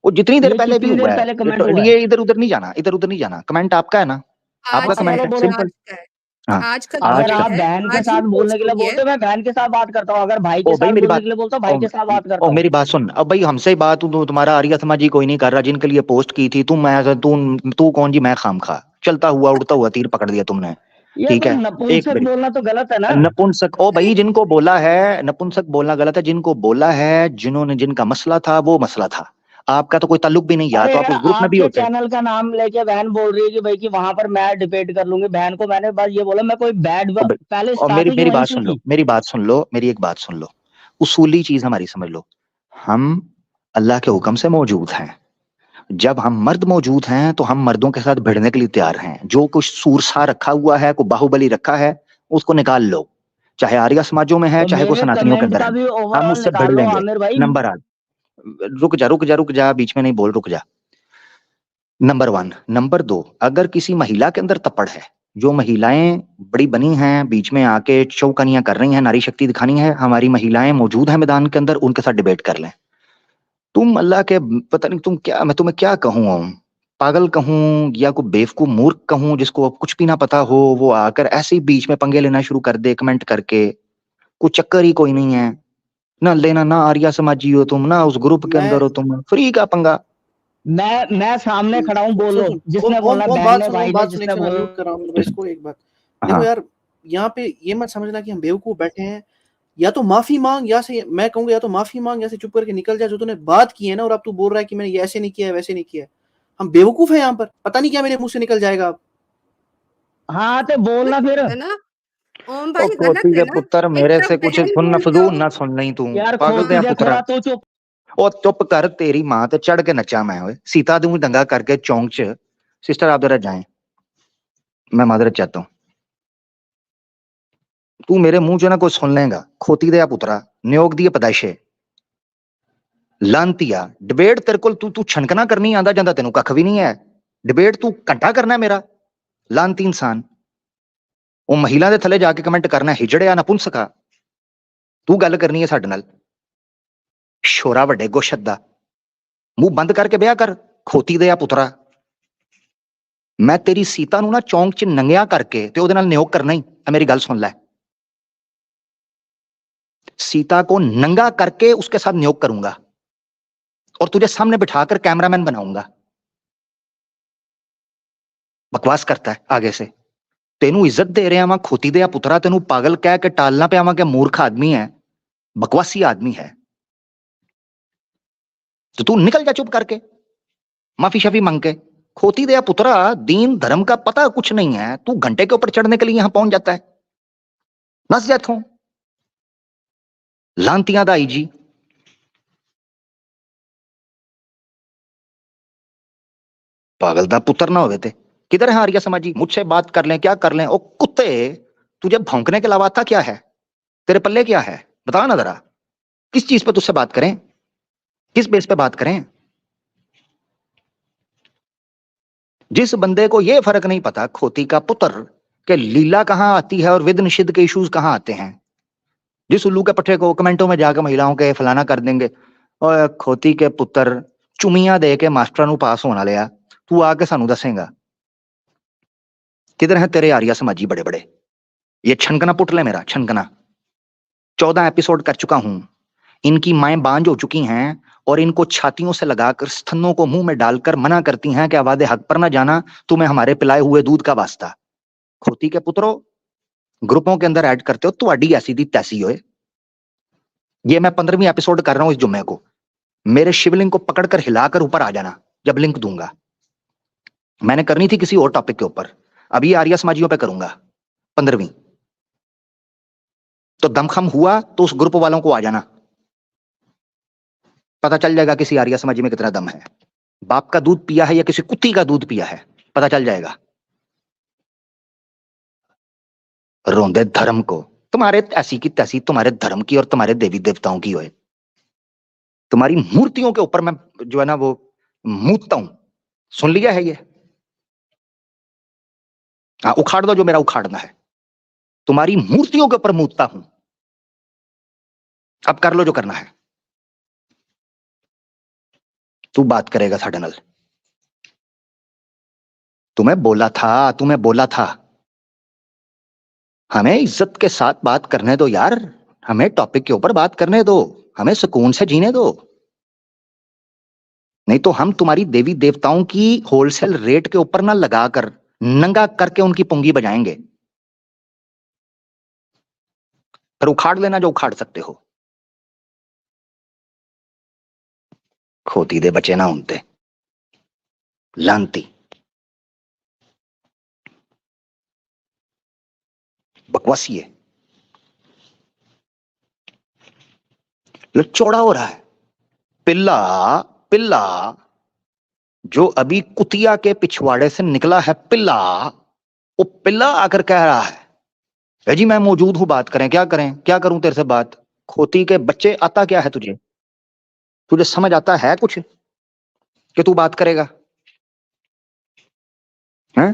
वो जितनी देर ये पहले भी कितनी हुआ देर है, पहले ये कमेंट तो हुआ है। ये इधर उधर नहीं जाना, इधर उधर नहीं जाना। कमेंट आपका है ना, आपका आज कमेंट चलो है, बोलो। सिंपल। आज का है, हाँ, आज का आज अगर जो का। आप है बहन के आज ही साथ बोलने पोस्ट के लिए हुई है। बोलते हो, मैं बहन के साथ बात करता हूँ, अगर भाई के ओ भाई साथ मेरी बोलने बात, के लिए बोलता हूँ, भाई ओ, के साथ बात करता ओ हूँ। मेरी बात सुन। अब भाई हमसे बात तुम्हारा आर्य समाजी कोई नहीं कर रहा, जिनके लिए पोस्ट की थी तुम, मैं तू कौन जी, मैं खाम खा चलता हुआ उड़ता हुआ तीर पकड़ दिया तुमने, ये ठीक कोई है? एक नपुंसक मिनट, बोलना तो गलत है ना। नपुंसक, ओ भाई जिनको बोला है नपुंसक बोलना गलत है, जिनको बोला है, जिन्होंने, जिनका मसला था वो मसला था, आपका तो कोई ताल्लुक भी नहीं, या अरे तो आप उस ग्रुप में भी आपके होते। चैनल का नाम लेके बहन बोल रही है कि भाई कि वहां पर मैं डिबेट कर लूंगी। बहन को मैंने बस ये बोला, मैं कोई बैड, ओ भाई, पहले और मेरी स्टार्टिंग ही मेरी वहीं बात से सुन लो, की। मेरी बात सुन लो, मेरी एक बात सुन लो, उसूली चीज हमारी समझ लो। हम अल्लाह के हुक्म से मौजूद हैं। जब हम मर्द मौजूद हैं तो हम मर्दों के साथ भिड़ने के लिए तैयार हैं। जो कुछ सूरसा रखा हुआ है, कोई बाहुबली रखा है, उसको निकाल लो, चाहे आर्य समाजों में है, तो चाहे को मेरे सनातनियों के कमेंट अंदर का है। भी हम ओवरऑल उससे भिड़ निकाल लो लेंगे। आमिर भाई। नंबर 8, रुक जा, बीच में नहीं बोल, रुक जा। नंबर 1, नंबर 2, अगर किसी महिला के अंदर तपड़ है, जो महिलाएं बड़ी बनी हैं, बीच में आके चौकनियां कर रही हैं, नारी शक्ति दिखानी है, हमारी महिलाएं मौजूद हैं मैदान के अंदर, उनके साथ डिबेट कर लें। तुम अल्लाह के, पता नहीं तुम क्या, मैं तुम्हें क्या कहूं, पागल कहूं या कोई बेवकूफ मूर्ख कहूं, जिसको अब कुछ भी ना पता हो, वो आकर ऐसे ही बीच में पंगे लेना शुरू कर दे कमेंट करके। कोई चक्कर ही कोई नहीं है, ना लेना, ना आर्या समाजी हो तुम, ना उस ग्रुप के अंदर हो तुम, फ्री का पंगा। मैं सामने खड़ा हूँ, बोल लो, सुन, जिसने ओम बोलना, ओम बहन बात ने, सुनो, भाई ने, बात सुनो, एक जिसने सेकंड, मैं बोल। म्यूट कर रहा हूँ इसको एक बात। देखो हाँ, यार, यहाँ पे ये मत समझना कि हम बेवकूफ बैठे हैं। या तो माफी मांग, या से मैं कहूंगा, या तो माफी मांग, या से चुप करके निकल जा। जो तूने बात की है ना, और अब तू बोल रहा है कि मैंने ये ऐसे नहीं किया है, वैसे नहीं किया है। हम बेवकूफ है यहाँ पर, पता नहीं क्या मेरे मुंह से निकल जाएगा अब। हाँ तो बोलना फिर। है ना ओम ओ भाई, गलत खोती है के ना। पुत्र, एक मेरे तरफ से कुछ बहन सुन न बोल रहे फजूल हो। ना सुन नहीं तू, यार पागल खोती दे दे पुत्रा। थोड़ा तो चुप। ओ चुप कर, तेरी माँ ते चढ़ के नचा मैं, ओए सीता दूं दंगा करके चौंक च। सिस्टर आप जरा जाएं, मैं मादरत चाहता हूँ। तू मेरे मुंह जो ना कोई सुन लेगा, खोती दे पुत्रा, नियोग दिए पदाइशे लांतिया। डिबेट तेरे को तू छनकना करनी आंदा जांदा, तेनू कख भी नहीं है। डिबेट तू घंटा करना है मेरा, लांती इंसान। वो महिला दे थले जाके कमेंट करना, हिजड़िया नपुंसका। तू गल करनी है साडे नाल, शोरा वड्डे गोशत दा, मुंह बंद करके ब्याह कर, खोती दे पुत्रा। मैं तेरी सीता नू ना चौंक च नंगिया करके ते ओदे नाल नियोग करना ही। मेरी गल सुन लै, सीता को नंगा करके उसके साथ नियोग करूंगा और तुझे सामने बिठाकर कैमरामैन बनाऊंगा। बकवास करता है आगे से। तेनू इज्जत दे रहे हैं, खोती दे पुत्रा, तेनू पागल कह के टालना पे आवा, मूर्ख आदमी है, बकवासी आदमी है। तो तू निकल जा चुप करके, माफी शफी मांग के। खोती दे पुत्रा, दीन धर्म का पता कुछ नहीं है, तू घंटे के ऊपर चढ़ने के लिए यहां पहुंच जाता है। नस जाता हूं, लांतियां दा आई जी। पागल दा पुत्र ना होवे ते किधर है आर्य समाजी? मुझसे बात कर लें, क्या कर लें? ओ कुत्ते, तुझे भौंकने के अलावा था क्या है? तेरे पल्ले क्या है? बता ना जरा, किस चीज पे तुझसे बात करें, किस बेस पे बात करें? जिस बंदे को यह फर्क नहीं पता, खोती का पुत्र, के लीला कहां आती है और विद निषिद्ध के इश्यूज कहां आते हैं, जिस उल्लू के पट्टे को कमेंटों में जाकर महिलाओं के फलाना कर देंगे, और खोती के पुत्र चुमिया दे के मास्टर नु पास होना लिया, तू आके सानू दसेगा किधर है तेरे आर्या समाजी बड़े बड़े? ये छनकना पुट ले मेरा, छनकना 14 एपिसोड कर चुका हूं, इनकी माएं बांझ हो चुकी हैं और इनको छातियों से लगाकर स्तनों को मुंह में डालकर मना करती हैं कि आवाज़े हक पर ना जाना, तुम्हें हमारे पिलाए हुए दूध का वास्ता। खोती के पुत्रो, ग्रुपों के अंदर ऐड करते हो तुहाडी ऐसी दी तैसी होए। ये मैं 15वीं एपिसोड कर रहा हूं इस जुम्मे को। मेरे शिवलिंग को पकड़कर हिलाकर ऊपर आ जाना जब लिंक दूंगा। मैंने करनी थी किसी और टॉपिक के ऊपर, अभी आर्य समाजियों पे करूंगा 15वीं। तो दमखम हुआ तो उस ग्रुप वालों को आ जाना, पता चल जाएगा किसी आर्य समाजी में कितना दम है। बाप का दूध पिया है या किसी कुत्ती का दूध पिया है, पता चल जाएगा। रोंदे धर्म को, तुम्हारे ऐसी की तैसी तुम्हारे धर्म की और तुम्हारे देवी देवताओं की होए। तुम्हारी मूर्तियों के ऊपर मैं जो है ना वो मूतता हूं, सुन लिया है ये? हाँ, उखाड़ दो जो मेरा उखाड़ना है। तुम्हारी मूर्तियों के ऊपर मूतता हूं। अब कर लो जो करना है। तू बात करेगा साढ़े नल। तुम्हें बोला था हमें इज्जत के साथ बात करने दो यार, हमें टॉपिक के ऊपर बात करने दो, हमें सुकून से जीने दो। नहीं तो हम तुम्हारी देवी देवताओं की होलसेल रेट के ऊपर ना लगाकर नंगा करके उनकी पुंगी बजाएंगे। पर उखाड़ लेना जो उखाड़ सकते हो। खोती दे बचे ना उनते लांती बकवासी है। चौड़ा हो रहा है। पिल्ला पिल्ला जो अभी कुतिया के पिछवाड़े से निकला है, पिल्ला, वो पिल्ला आकर कह रहा है जी मैं मौजूद हूं, बात करें। क्या करें, क्या करूं तेरे से बात? खोती के बच्चे, आता क्या है तुझे? तुझे समझ आता है कुछ कि तू बात करेगा? हैं?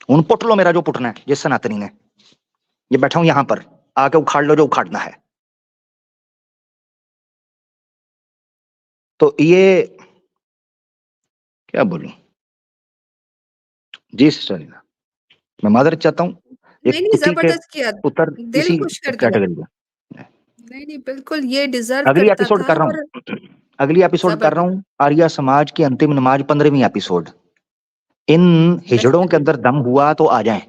उन पुट लो मेरा जो पुटना है, जिस सनातनी ने। ये बैठा हूं यहां पर, आके उखाड़ लो जो उखाड़ना है। तो ये क्या बोलूं जी सिस्टर, मैं मादर चाहता हूं एक नहीं, कुत्ती के जबरदस्त किया, पुत्र दिल इसी खुश कर दिया। कैटेगरी में। नहीं, बिल्कुल ये डिजर्व अगली करता एपिसोड था कर रहा और हूं, अगली एपिसोड कर रहा जबरदस्त। हूं आर्या समाज की अंतिम नमाज, 15वीं एपिसोड। इन हिजड़ों के अंदर दम हुआ तो आ जाएं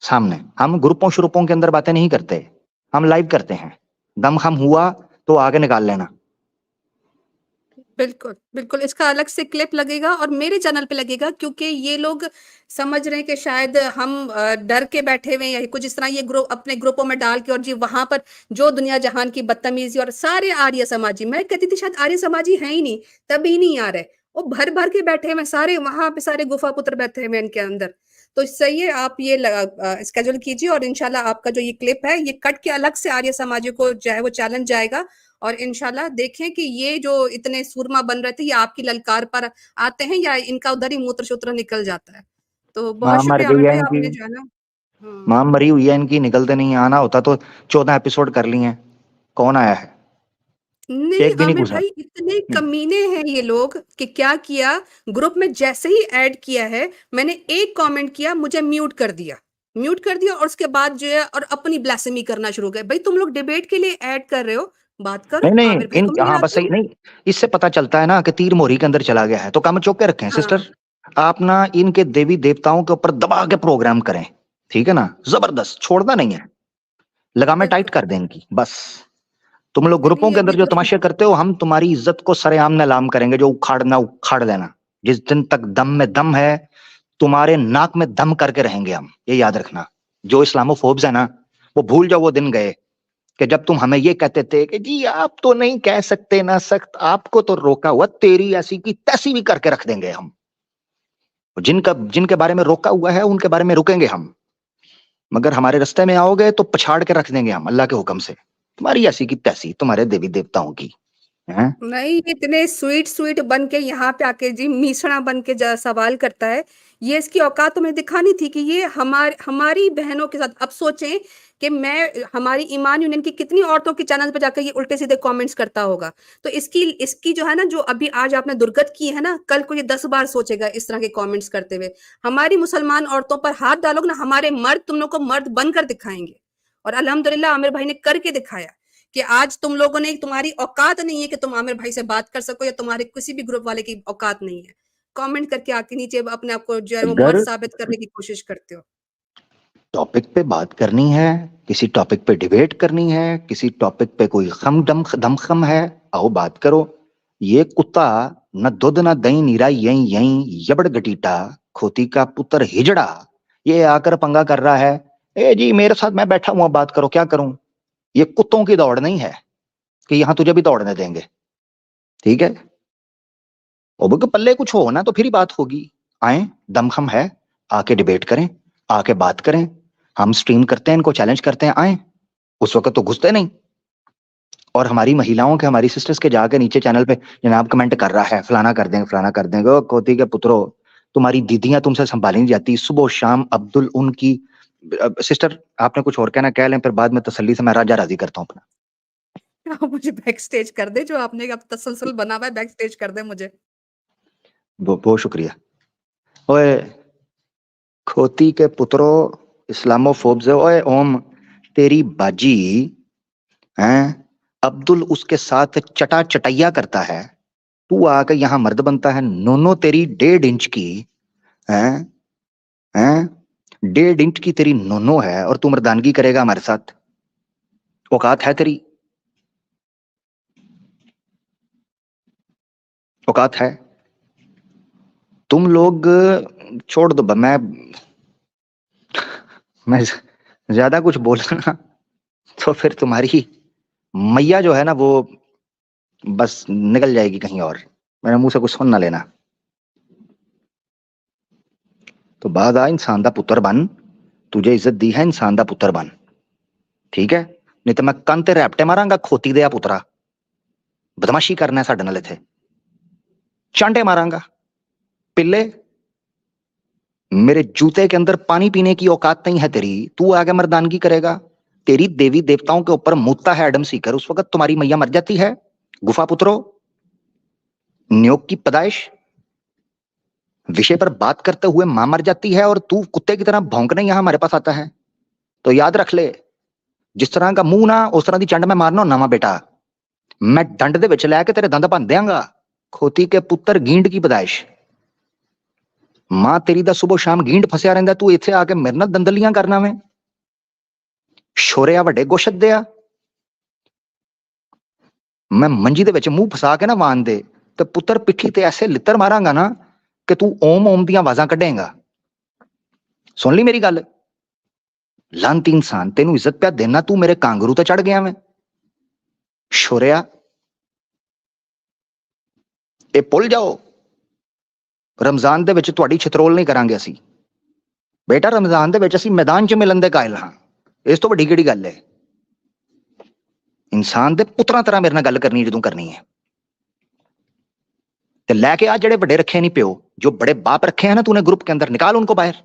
सामने। हम ग्रुपों शुरुपों के अंदर बातें नहीं करते, हम लाइव करते हैं। दम हम हुआ तो आगे निकाल लेना। बिल्कुल, बिल्कुल इसका अलग से क्लिप लगेगा और मेरे चैनल पे लगेगा, क्योंकि ये लोग समझ रहे हैं कि शायद हम डर के बैठे हुए हैं या कुछ इस तरह। ये ग्रुप अपने ग्रुपों में डाल के और जी वहां पर जो दुनिया जहान की बदतमीजी, और सारे आर्य समाजी, मैं कहती थी शायद आर्य समाजी है ही नहीं, तभी नहीं आ रहे। वो भर भर के बैठे हुए सारे, वहां पे सारे गुफा पुत्र बैठे हुए इनके अंदर। तो सही है, आप ये स्केड्यूल कीजिए और इंशाल्लाह आपका जो ये क्लिप है ये कट के अलग से आर्य समाजी को जो है वो चैलेंज जाएगा। और इंशाल्लाह देखें कि ये जो इतने सूरमा बन रहे थे ये आपकी ललकार पर आते हैं या इनका उधर ही मूत्र शूत्र निकल जाता है। तो बहुत मर शुक्रिया गई आमिर है भाई, इनकी, आपने जाना। मां मरी हुई है इनकी, निकलते नहीं। आना होता तो 14 एपिसोड कर लिए हैं। कौन आया है? नहीं एक भी नहीं आमिर घुसा। भाई, इतने कमीने हैं ये लोग कि क्या किया, ग्रुप में जैसे ही ऐड किया है मैंने एक कमेंट किया, मुझे म्यूट कर दिया और उसके बाद जो है और अपनी ब्लास्फेमी करना शुरू कर। भाई तुम लोग डिबेट के लिए ऐड कर रहे हो, बात करो। नहीं आमिर भाई इन, को भी हाँ बस मिलाते सही हो। नहीं, इससे पता चलता है ना कि तीर मोरी के अंदर चला गया है। तो काम चौक के रखें सिस्टर। आप ना इनके देवी देवताओं के ऊपर दबा के प्रोग्राम करें, ठीक है ना? जबरदस्त, छोड़ना नहीं है, लगामें टाइट कर दें इनकी बस। तुम लोग ग्रुपों के अंदर जो तमाशे करते हो, हम तुम्हारी इज्जत को सरेआम नीलाम करेंगे। जो उखाड़ना उखाड़ लेना। जिस दिन तक दम में दम है, तुम्हारे नाक में दम करके रहेंगे हम, ये याद रखना। जो इस्लामोफोब्स है ना, वो भूल जाओ वो दिन गए कि जब तुम हमें ये कहते थे कि जी आप तो नहीं कह सकते ना सख्त, आपको तो रोका हुआ, तेरी ऐसी की तैसी भी करके रख देंगे हम। जिनके बारे में रोका हुआ है उनके बारे में रुकेंगे हम, मगर हमारे रास्ते में आओगे तो पछाड़ के रख देंगे हम अल्लाह के हुक्म से। तुम्हारी ऐसी की तैसी तुम्हारे देवी देवताओं की है। नहीं, इतने स्वीट बन के यहाँ पे आके जी मीसड़ा बन के सवाल करता है। ये इसकी औकात तुम्हें दिखानी थी कि ये हमारी बहनों के साथ। अब सोचें कि हमारी ईमान यूनियन की कितनी औरतों के चैनल पे जाकर ये उल्टे सीधे कमेंट्स करता होगा। तो इसकी जो है ना, जो अभी आज आपने दुर्गत की है ना, कल को ये 10 बार सोचेगा इस तरह के कमेंट्स करते हुए। हमारी मुसलमान औरतों पर हाथ डालोगे ना, हमारे मर्द तुम लोग को मर्द बनकर दिखाएंगे। और अल्हम्दुलिल्लाह आमिर भाई ने करके दिखाया कि आज तुम लोगों ने, तुम्हारी औकात नहीं है कि तुम आमिर भाई से बात कर सको, या तुम्हारे किसी भी ग्रुप वाले की औकात नहीं है। कमेंट करके आके नीचे अपने आप को जो है वो अगर मर्द साबित करने की कोशिश करते हो। टॉपिक पे बात करनी है, किसी टॉपिक पे डिबेट करनी है, किसी टॉपिक पे कोई खम दमखम है, आओ बात करो। ये कुत्ता न दूध न दही नीरा यही यही यबड़ गटीटा खोती का पुत्र हिजड़ा ये आकर पंगा कर रहा है। ए जी मेरे साथ मैं बैठा हुआ, बात करो, क्या करूं? ये कुत्तों की दौड़ नहीं है कि यहां तुझे भी दौड़ने देंगे, ठीक है? अब के पल्ले कुछ हो ना तो फिर ही बात होगी। आए, दमखम है, आके डिबेट करें, आके बात करें। हम स्ट्रीम करते हैं, इनको चैलेंज करते हैं, आए। उस वक्त तो घुसते नहीं। और हमारी महिलाओं के, हमारी सिस्टर्स के जाके नीचे चैनल पे जनाब कमेंट कर रहा है, फलाना कर देंगे, फलाना कर देंगे। ओ कोती के पुत्रो, तुम्हारी दीदियां तुमसे संभाली नहीं जाती। सुबह शाम अब्दुल उनकी सिस्टर, आपने कुछ और कहना कह लें, फिर बाद में तसल्ली से मैं राजा राजी करता हूँ अपना। आप मुझे बैक स्टेज कर दे, जो आपने अब तसलसल बना हुआ है, बैक स्टेज कर दे मुझे। बहुत शुक्रिया। ओए खोती के पुत्रो, इस्लामोफोब्स, ओए ओम तेरी बाजी हैं, अब्दुल उसके साथ चटा चटैया करता है, तू आकर यहां मर्द बनता है। नोनो तेरी 1.5 इंच की हैं, हैं 1.5 इंच की तेरी नोनो है और तू मर्दानगी करेगा हमारे साथ? औकात है तेरी? औकात है? तुम लोग छोड़ दो, मैं ज्यादा कुछ बोला ना तो फिर तुम्हारी मैया जो है ना वो बस निकल जाएगी कहीं और। मेरे मुंह से कुछ सुन ना लेना। तो बाद आ, इंसान दा पुत्र बन, तुझे इज्जत दी है, इंसान दा पुत्र बन, ठीक है? नहीं तो मैं कंन ते रैपटे मारांगा, खोती दे पुत्रा। बदमाशी करना है साडे नाल इत्थे, चांटे मारांगा। पिल्ले, मेरे जूते के अंदर पानी पीने की औकात नहीं है तेरी, तू आगे मर्दानगी करेगा? तेरी देवी देवताओं के ऊपर मुतता है एडम सीकर, उस वक्त तुम्हारी मैया मर जाती है। गुफा पुत्रो, न्योग की पैदाइश विषय पर बात करते हुए मां मर जाती है और तू कुत्ते की तरह भौंकने यहां हमारे पास आता है। तो याद रख ले, जिस तरह का मुंह ना उस तरह की चंड में मारना ना वा बेटा। मैं डंड दे विच लैके तेरे दंद भन देंगा। खोती के पुत्र गींड की पैदाइश, मां तेरी दा सुबह शाम गींड फसिया रहिंदा, तू इत्थे आके मेरे नाल दंदलियां करना वे। शोरिया वड्डे गोशत दिया, मैं मंजी दे विच मुंह फसा के ना वान दे ते पुत्र पिट्ठी ते ऐसे लित्तर मारांगा ना कि तू ओम ओम दियां आवाजां कढेगा। सुन ली मेरी गल? लांती इंसान, तेनू इज्जत पे देना, तू मेरे कांगरू ते चढ़ गया मैं। शोरिया, ए भुल जाओ, रमजान दे विच तुहाडी छतरोल नहीं करांगे असी बेटा। रमजान दे विच असी मैदान च मिलन दे कायल हां, इस तो वड्डी किहड़ी गल है? इंसान दे पुत्रा तरह मेरे नाल गल करनी जदों करनी है ते लैके आ जेड़े बड़े रखे नहीं प्यो, जो बड़े बाप रखे हैं ना तूने ग्रुप के अंदर, निकाल उनको बाहर।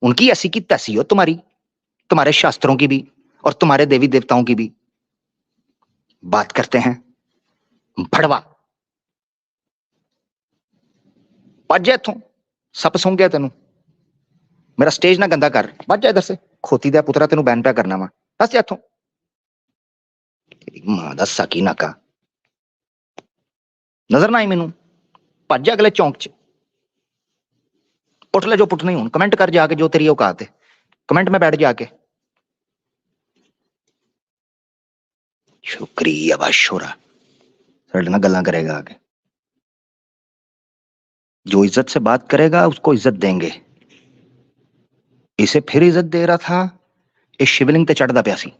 उनकी ऐसी की तैसी हो तुम्हारी, तुम्हारे शास्त्रों की भी और तुम्हारे देवी देवताओं की भी। बात करते हैं भड़वा, भज जा इथों, सप सूंघ गया तेनू। मेरा स्टेज ना गंदा कर, भज जा इधर से। खोती दा पुत्रा, तेनू बैन पे करना वा, बस जा इथों। मां दा साकी नाका नजर ना आई मैनू, भज जा अगले चौंक च। पुट ले जो पुटने हुण, कमेंट कर जाके जो तेरी औकात है, कमेंट में बैठ जाके। शुक्रिया बाशोरा, साडे नाल गल्लां करेगा आके। जो इज्जत से बात करेगा उसको इज्जत देंगे। इसे फिर इज्जत दे रहा था, इस शिवलिंग ते चढ़दा पिया सी।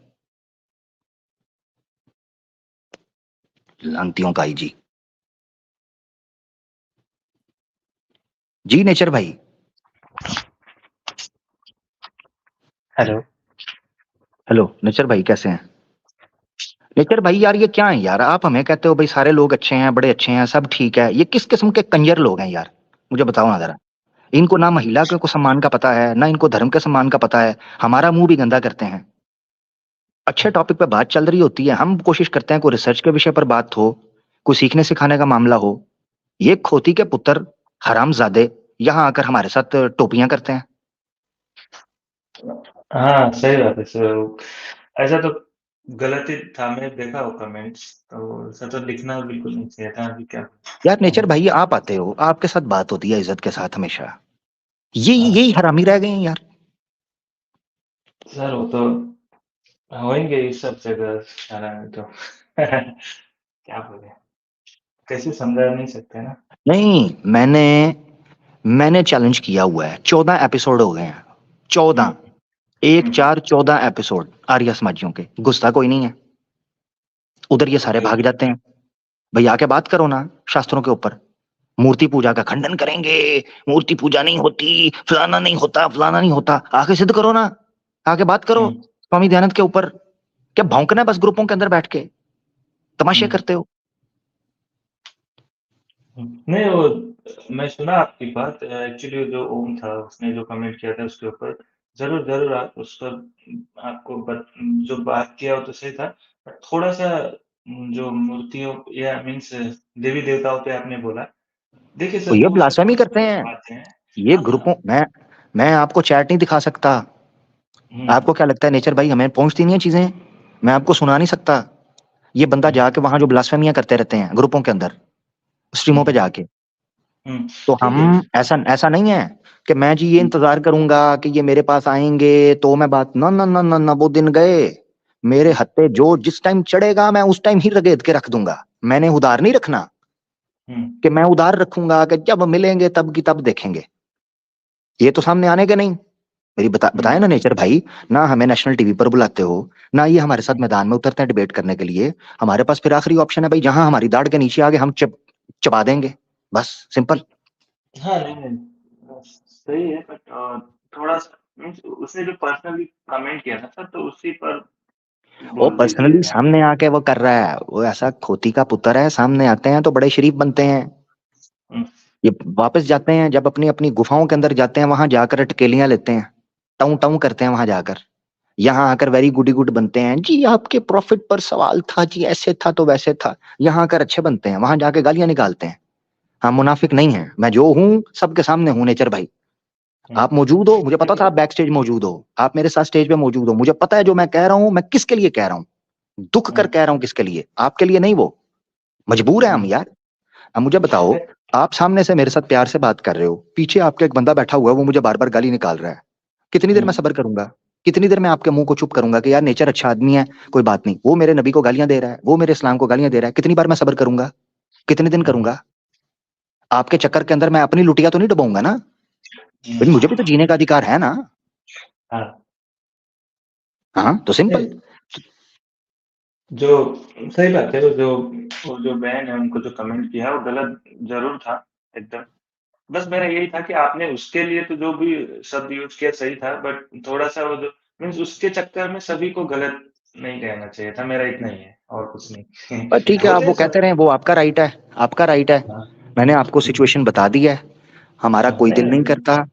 लांतियों का आई जी नेचर भाई। हेलो हेलो नेचर भाई, कैसे हैं? नेचर भाई यार ये क्या है यार, आप हमें कहते हो भाई सारे लोग अच्छे हैं, बड़े अच्छे हैं, सब ठीक है, ये किस किस्म के कंजर लोग हैं यार? मुझे बताओ ना जरा। इनको ना महिला को सम्मान का पता है, ना इनको धर्म के सम्मान का पता है, हमारा मुंह भी गंदा करते हैं। अच्छे टॉपिक पे बात चल रही होती है, हम कोशिश करते हैं कोई रिसर्च के विषय पर बात हो, कोई सीखने सिखाने का मामला हो। ये खोती के पुत्र हरामजादे यहाँ आकर हमारे साथ टोपियां करते हैं। हाँ सही बात है सर। ऐसा तो गलत ही था, मैं देखा वो कमेंट्स, तो ऐसा तो लिखना बिल्कुल नहीं चाहिए था। अभी क्या यार नेचर भाई आप आते हो, आपके साथ बात होती है इज्जत के साथ हमेशा, यही हाँ यही हरामी रह गए हैं यार। सर, वो तो होंगे इस सब जगह सारा में तो क्या बोले, कैसे समझा नहीं सकते ना। नहीं, मैंने चैलेंज किया हुआ है, 14 एपिसोड हो गए हैं, 14, 1 4 14 एपिसोड आर्य समाजियों के, घुसता कोई नहीं है उधर, ये सारे भाग जाते हैं। भाई आके बात करो ना शास्त्रों के ऊपर, मूर्ति पूजा का खंडन करेंगे, मूर्ति पूजा नहीं होती, फलाना नहीं होता, फलाना नहीं होता, आके सिद्ध करो ना, आके बात करो स्वामी दयानंद के ऊपर। क्या भौंकना है बस ग्रुपों के अंदर बैठ के, तमाशे करते हो। नहीं, वो मैं सुना आपकी बात, एक्चुअली जो ओम था उसने जो कमेंट किया था उसके ऊपर, जरूर आप उस पर आपको जो बात किया वो तो सही था, बट थोड़ा सा जो मूर्तियों या मीन्स देवी देवताओं पे आपने बोला, देखिए तो सर ये वो सब ब्लास्फेमी बहुत करते बड़ी हैं बात है। ये ग्रुपों, मैं आपको चैट नहीं दिखा सकता, आपको क्या लगता है नेचर भाई हमें पहुंचती नहीं है चीजें, मैं आपको सुना नहीं सकता। ये बंदा जाके वहां जो ब्लास्फेमियां करते रहते हैं ग्रुपों के अंदर, स्ट्रीमों पे जाके, तो ठीक है। हम ऐसा नहीं है कि मैं जी ये इंतजार करूंगा कि ये मेरे पास आएंगे तो मैं बात, ना ना ना ना ना, वो दिन गए। मेरे हत्ते जो जिस टाइम चढ़ेगा मैं उस टाइम ही रगेद के रख दूंगा, मैंने उधार नहीं रखना कि मैं उधार रखूंगा कि जब मिलेंगे तब की तब देखेंगे, ये तो सामने आने के नहीं। मेरी बताया ना नेचर भाई, ना हमें नेशनल टीवी पर बुलाते हो, ना ये हमारे साथ मैदान में उतरते हैं डिबेट करने के लिए, हमारे पास फिर आखिरी ऑप्शन है भाई, जहां हमारी दाढ़ के नीचे आगे हम चबा देंगे, बस सिंपल। हाँ, नहीं, सही है, बट थोड़ा सा मीन्स उसने जो पर्सनली कमेंट किया था सर, तो उसी पर वो बोल दीजिए पर्सनली आप। सामने आके वो कर रहा है, वो ऐसा खोती का पुत्र है, सामने आते हैं तो बड़े शरीफ बनते हैं, ये वापस जाते हैं जब अपनी अपनी गुफाओं के अंदर जाते हैं, वहां जाकर अटकेलियां लेते हैं, टाउ टाउ करते हैं वहां जाकर, यहाँ आकर वेरी गुडी गुड बनते हैं, जी आपके प्रॉफिट पर सवाल था जी, ऐसे था तो वैसे था, यहाँ आकर अच्छे बनते हैं, वहां जाके गालियां निकालते हैं। हाँ मुनाफिक नहीं है, मैं जो हूँ सबके सामने हूँ नेचर भाई, आप मौजूद हो, मुझे पता था आप बैक स्टेज मौजूद हो, आप मेरे साथ स्टेज पे मौजूद हो, मुझे पता है जो मैं कह रहा हूँ मैं किसके लिए कह रहा हूँ, दुख कर कह रहा हूँ किसके लिए, आपके लिए नहीं, वो मजबूर है हम यार। अब मुझे बताओ, आप सामने से मेरे साथ प्यार से बात कर रहे हो, पीछे आपका एक बंदा बैठा हुआ है वो मुझे बार बार गाली निकाल रहा है, कितनी देर मैं सब्र करूंगा, कितनी देर मैं आपके मुंह को चुप करूंगा कि यार नेचर अच्छा आदमी है कोई बात नहीं, वो मेरे नबी को गालियां दे रहा है, वो मेरे इस्लाम को गालियां दे रहा है, कितनी बार मैं सब्र करूंगा, कितने दिन करूंगा। आपके चक्कर के अंदर मैं अपनी लुटिया तो नहीं डुबाऊंगा ना भाई, मुझे भी तो जीने का अधिकार है ना। हाँ तो सिंपल। जो सही बात है, वो जो बहन है उनको जो कमेंट किया वो गलत जरूर था एकदम, बस मेरा यही था कि आपने उसके लिए तो जो भी शब्द यूज किया सही था, बट थोड़ा सा वो जो मीन्स उसके चक्कर में सभी को गलत नहीं कहना चाहिए था, मेरा इतना ही है और कुछ नहीं। पर ठीक है, आप होते वो हैं कहते सब। रहे, वो आपका राइट है, आपका राइट है, मैंने आपको सिचुएशन बता दी है, हमारा कोई दिल नहीं करता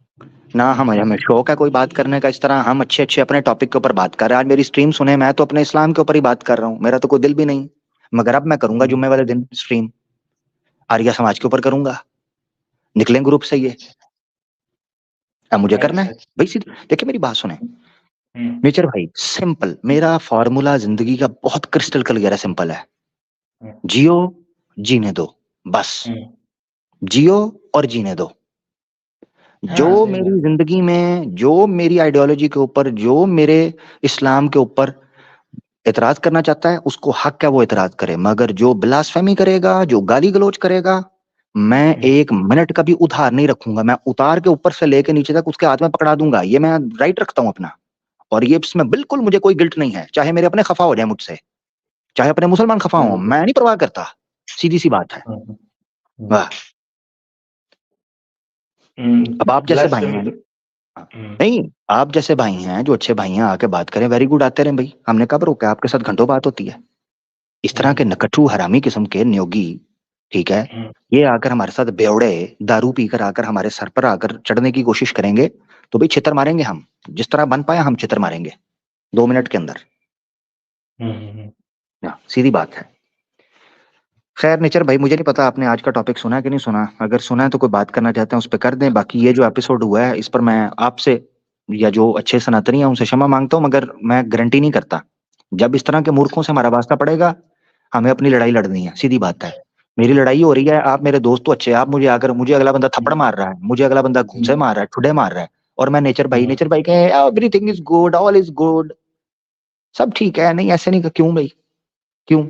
ना, हमें शौक है कोई बात करने का इस तरह, हम अच्छे अच्छे अपने टॉपिक के ऊपर बात कर रहे हैं, आज मेरी स्ट्रीम सुने, मैं तो अपने इस्लाम के ऊपर ही बात कर रहा हूँ, मेरा तो कोई दिल भी नहीं, मगर अब मैं करूंगा जुम्मे वाले दिन स्ट्रीम आर्या समाज के ऊपर करूंगा, निकलें ग्रुप से ये, अब मुझे करना है भाई। सीधी देखिए मेरी बात सुने नेचर भाई, सिंपल मेरा फॉर्मूला जिंदगी का बहुत क्रिस्टल क्लियर है, सिंपल है, जियो जीने दो, बस जियो और जीने दो। जो मेरी जिंदगी में, जो मेरी आइडियोलॉजी के ऊपर, जो मेरे इस्लाम के ऊपर एतराज करना चाहता है उसको हक है वो एतराज करे, मगर जो ब्लास्फेमी करेगा, जो गाली गलौज करेगा, मैं 1 मिनट का भी उधार नहीं रखूंगा, मैं उतार के ऊपर से लेके नीचे तक उसके हाथ में पकड़ा दूंगा, ये मैं राइट रखता हूं अपना, और ये इसमें बिल्कुल मुझे कोई गिल्ट नहीं है, चाहे मेरे अपने खफा हो जाए मुझसे, चाहे अपने मुसलमान खफा हो, मैं नहीं परवाह करता, सीधी सी बात है। वाह। अब आप जैसे भाई हैं, नहीं आप जैसे भाई हैं जो अच्छे भाई हैं, आके बात करें, वेरी गुड, आते रहे भाई, हमने कब रोका, आपके साथ घंटों बात होती है। इस तरह के नकट्टू हरामी किस्म के न्योगी, ठीक है, ये आकर हमारे साथ बेवड़े दारू पीकर आकर हमारे सर पर आकर चढ़ने की कोशिश करेंगे तो भाई छितर मारेंगे हम, जिस तरह बन पाया हम छितर मारेंगे 2 मिनट के अंदर, सीधी बात है। खैर नेचर भाई, मुझे नहीं पता आपने आज का टॉपिक सुना कि नहीं सुना, अगर सुना है तो कोई बात करना चाहते हैं उस पर कर दें, बाकी ये जो एपिसोड हुआ है इस पर मैं आपसे या जो अच्छे सनातनी हैं उनसे क्षमा मांगता हूँ, मगर मैं गारंटी नहीं करता जब इस तरह के मूर्खों से हमारा वास्ता पड़ेगा, हमें अपनी लड़ाई लड़नी है, सीधी बात है। मेरी लड़ाई हो रही है, आप मेरे दोस्त तो अच्छे, आप मुझे अगला बंदा थप्पड़ मार रहा है, मुझे अगला बंदा घूंसे मार रहा है, ठुडे मार रहा है, और मैं नेचर भाई कहे everything is good, all is good, सब ठीक है। नहीं ऐसे नहीं, क्यों भाई, क्यों?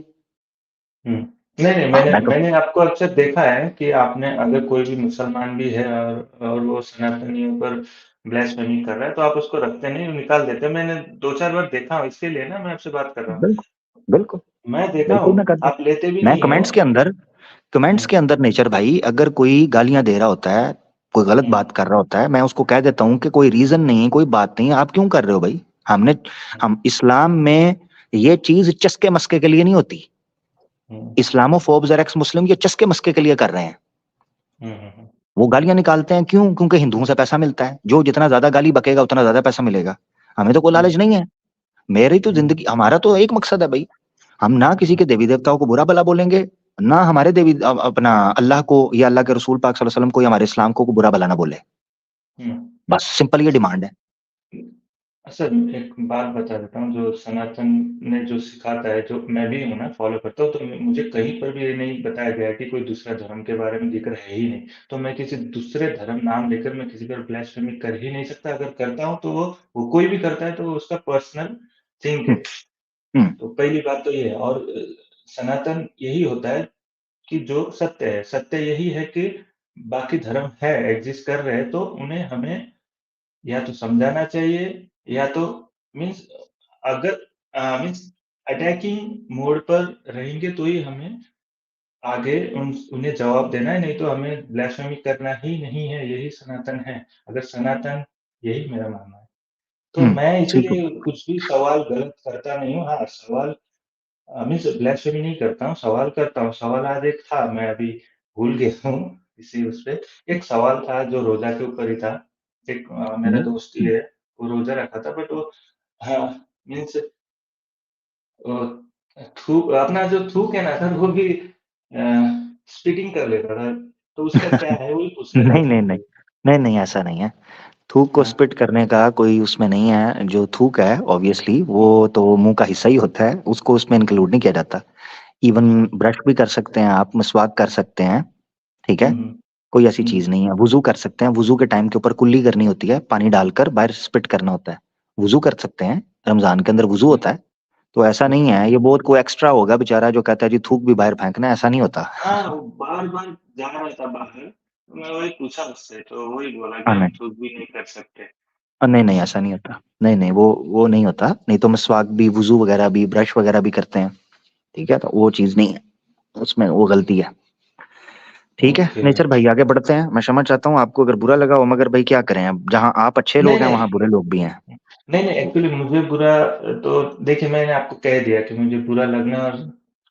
नहीं, मैंने आपको अक्सर देखा है कि आपने, अगर कोई भी मुसलमान भी है और वो सनातनियों पर ब्लास्फेमी कर रहा है, तो आप उसको रखते नहीं, निकाल देते। मैंने 2-4 बार देखा हूँ, इसके लिए ना मैं आपसे बात कर रहा हूँ। बिल्कुल मैं देखा बिल्कुल, मैं हूँ, करता, आप लेते भी मैं नहीं हो। कमेंट्स के अंदर नेचर भाई अगर कोई गालियां दे रहा होता है, कोई गलत बात कर रहा होता है, मैं उसको कह देता हूँ कि कोई रीजन नहीं है, कोई बात नहीं है, आप क्यों कर रहे हो भाई? हम इस्लाम में ये चीज चस्के मस्के के लिए नहीं होती। इस्लामोफोब्स और एक्स मुस्लिम ये चस्के मस्के के लिए कर रहे हैं। वो गालियां निकालते हैं क्यों? क्योंकि हिंदुओं से पैसा मिलता है, जो जितना ज्यादा गाली बकेगा उतना ज्यादा पैसा मिलेगा। हमें तो कोई लालच नहीं है। मेरी तो जिंदगी, हमारा तो एक मकसद है भाई, हम ना किसी के देवी देवताओं को बुरा भला बोलेंगे, ना हमारे अपना अल्लाह को या अल्लाह के रसूल पाक सल्लल्लाहु अलैहि वसल्लम को या हमारे इस्लाम को बुरा भला ना बोले। बस सिंपल ये डिमांड है। सर एक बात बता देता हूँ, जो सनातन ने जो सिखाता है, जो मैं भी हूँ ना फॉलो करता हूँ, तो मुझे कहीं पर भी ये नहीं बताया गया कि कोई दूसरा धर्म के बारे में जिक्र है ही नहीं। तो मैं किसी दूसरे धर्म नाम लेकर मैं किसी पर ब्लास्फेमी कर ही नहीं सकता। अगर करता हूँ तो वो कोई भी करता है तो वो उसका पर्सनल थिंग है। तो पहली बात तो ये है। और सनातन यही होता है कि जो सत्य है, सत्य यही है कि बाकी धर्म है, एग्जिस्ट कर रहे हैं, तो उन्हें हमें या तो समझाना चाहिए, या तो मीन्स अगर मीन्स अटैकिंग मोड पर रहेंगे तो ही हमें आगे उन्हें जवाब देना है, नहीं तो हमें ब्लास्फेमी करना ही नहीं है। यही सनातन है। अगर सनातन, यही मेरा मानना है। तो मैं ठीक है। इसीलिए कुछ भी सवाल गलत करता नहीं हूँ। हाँ, सवाल मीन्स ब्लास्फेमी नहीं करता हूँ, सवाल करता हूँ। सवाल आज एक था, मैं अभी भूल गया हूँ इसी उस पे। एक सवाल था जो रोज़ा के ऊपर ही था। एक मेरा दोस्त ही है, वो रोज़ा रखा था, बट वो हाँ, मीन्स अपना जो थूक है ना सर, वो भी स्पिटिंग कर लेता था। तो उसका क्या है, वही पूछना था नहीं सर नहीं नहीं मुझे। नहीं नहीं, ऐसा नहीं है। थूक को हाँ। स्पिट करने का कोई उसमें नहीं है। जो थूक है ऑब्वियसली वो तो मुंह का हिस्सा ही होता है, उसको उसमें इंक्लूड नहीं किया जाता। इवन ब्रश भी कर सकते हैं आप, मसवाक कर सकते हैं, ठीक है, कोई ऐसी चीज नहीं है। वुजू कर सकते हैं, वुजू के टाइम के ऊपर कुल्ली करनी होती है, पानी डालकर बाहर स्पिट करना होता है। वुजू कर सकते हैं, रमजान के अंदर वुजू होता है। तो ऐसा नहीं है, ये बहुत कोई एक्स्ट्रा होगा बेचारा जो कहता है जी थूक भी बाहर फेंकना है, ऐसा नहीं होता। हाँ, वो बार-बार जा रहा था बाहर, तो मैं वही पूछा उससे, तो वही बोला कि हाँ हम नहीं, थूक भी नहीं कर सकते। नहीं नहीं, ऐसा नहीं होता। नहीं नहीं, वो नहीं होता। नहीं तो मसवाक भी, वुजू वगैरह भी, ब्रश वगैरह भी करते हैं, ठीक है, तो वो चीज नहीं है, उसमें वो गलती है। ठीक है ओके। नेचर भाई, आगे बढ़ते हैं। मैं क्षमा चाहता हूँ आपको अगर बुरा लगा हो, मगर भाई क्या करें, अब जहाँ आप अच्छे नहीं, लोग हैं वहां नहीं। बुरे लोग भी हैं। नहीं, नहीं, एक्चुअली मुझे बुरा, तो देखिए मैंने आपको कह दिया कि मुझे बुरा लगना और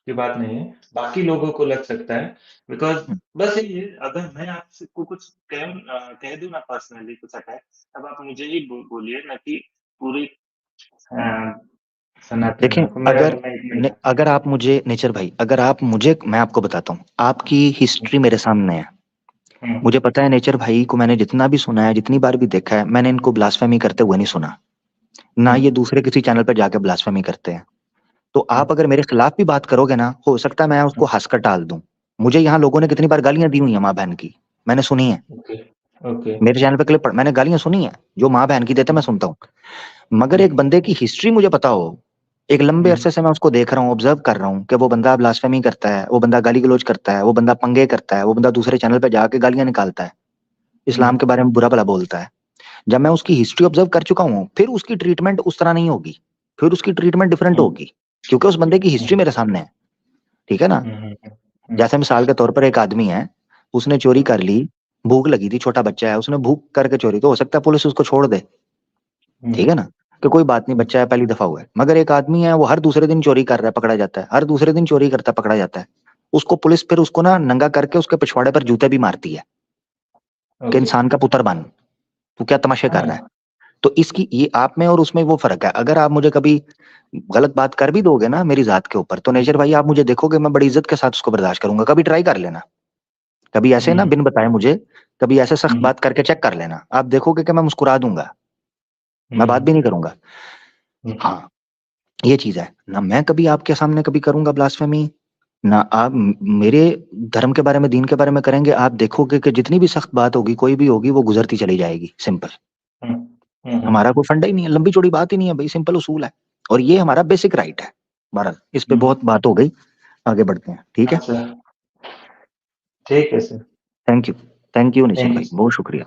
की बात नहीं है, बाकी लोगों को लग सकता है। बिकॉज़ बस यही है, अगर मैं आपसे को कुछ कह दूँ ना पर्सनली कुछ अटैक, तब आप मुझे ही बोलिए, ना कि पूरी सनातन देखें, धर्म को। मेरा बोलना इतना ही था। अगर आप मुझे नेचर भाई, अगर आप मुझे, मैं आपको बताता हूँ, आपकी हिस्ट्री मेरे सामने है। मुझे पता है नेचर भाई को मैंने जितना भी सुना है, जितनी बार भी देखा है, मैंने इनको ब्लास्फेमी करते हुए नहीं सुना, ना ये दूसरे किसी चैनल पर जाके ब्लास्फेमी करते हैं। तो आप अगर मेरे खिलाफ भी बात करोगे ना, हो सकता है मैं उसको हंसकर टाल दूं। मुझे यहाँ लोगों ने कितनी बार गालियां दी हुई है माँ बहन की, मैंने सुनी है। Okay, okay. मेरे चैनल पे क्लिप मैंने गालियां सुनी है, जो माँ बहन की देते मैं सुनता हूँ। मगर एक बंदे की हिस्ट्री मुझे पता हो, एक लंबे अरसे से मैं उसको देख रहा हूँ, ऑब्जर्व कर रहा हूँ कि वो बंदा ब्लास्फेमी करता है, वो बंदा गाली गलौज करता है, वो बंदा पंगे करता है, वो बंदा दूसरे चैनल पे जाके गालियां निकालता है, इस्लाम के बारे में बुरा भला बोलता है। जब मैं उसकी हिस्ट्री ऑब्जर्व कर चुका हूँ, फिर उसकी ट्रीटमेंट उस तरह नहीं होगी, फिर उसकी ट्रीटमेंट डिफरेंट होगी, क्योंकि उस बंदे की हिस्ट्री मेरे सामने है, ठीक है ना। जैसे मिसाल के तौर पर एक आदमी है, उसने चोरी कर ली, भूख लगी थी, छोटा बच्चा है, उसने भूख करके चोरी, तो हो सकता है पुलिस उसको छोड़ दे, ठीक है ना, कि कोई बात नहीं, बच्चा है, पहली दफा हुआ है। मगर एक आदमी है, वो हर दूसरे दिन चोरी कर रहा है, पकड़ा जाता है, हर दूसरे दिन चोरी करता पकड़ा जाता है, उसको पुलिस फिर उसको ना नंगा करके उसके पिछवाड़े पर जूते भी मारती है कि इंसान का पुत्र बन, तू क्या तमाशे कर रहा है। तो इसकी ये आप में और उसमें वो फर्क है। अगर आप मुझे कभी गलत बात कर भी दोगे ना मेरी जात के ऊपर, तो नेचर भाई आप मुझे देखोगे, मैं बड़ी इज्जत के साथ उसको बर्दाश्त करूंगा। कभी ट्राई कर लेना, कभी ऐसे ना बिन बताए मुझे, कभी ऐसे सख्त बात करके चेक कर लेना, आप देखोगे कि मैं मुस्कुरा दूंगा, मैं बात भी नहीं करूंगा। हाँ, ये चीज है ना, मैं कभी आपके सामने कभी करूंगा ब्लास्फेमी, ना आप मेरे धर्म के बारे में, दीन के बारे में करेंगे। आप देखोगे कि जितनी भी सख्त बात होगी, कोई भी होगी, वो गुजरती चली जाएगी। सिंपल, हमारा कोई फंडा ही नहीं है, लंबी चौड़ी बात ही नहीं है भाई, सिंपल उसूल है, और ये हमारा बेसिक राइट है। बहरहाल इस पे बहुत बात हो गई, आगे बढ़ते हैं, ठीक है? ठीक है सर। थैंक यू नेचर भाई, बहुत शुक्रिया,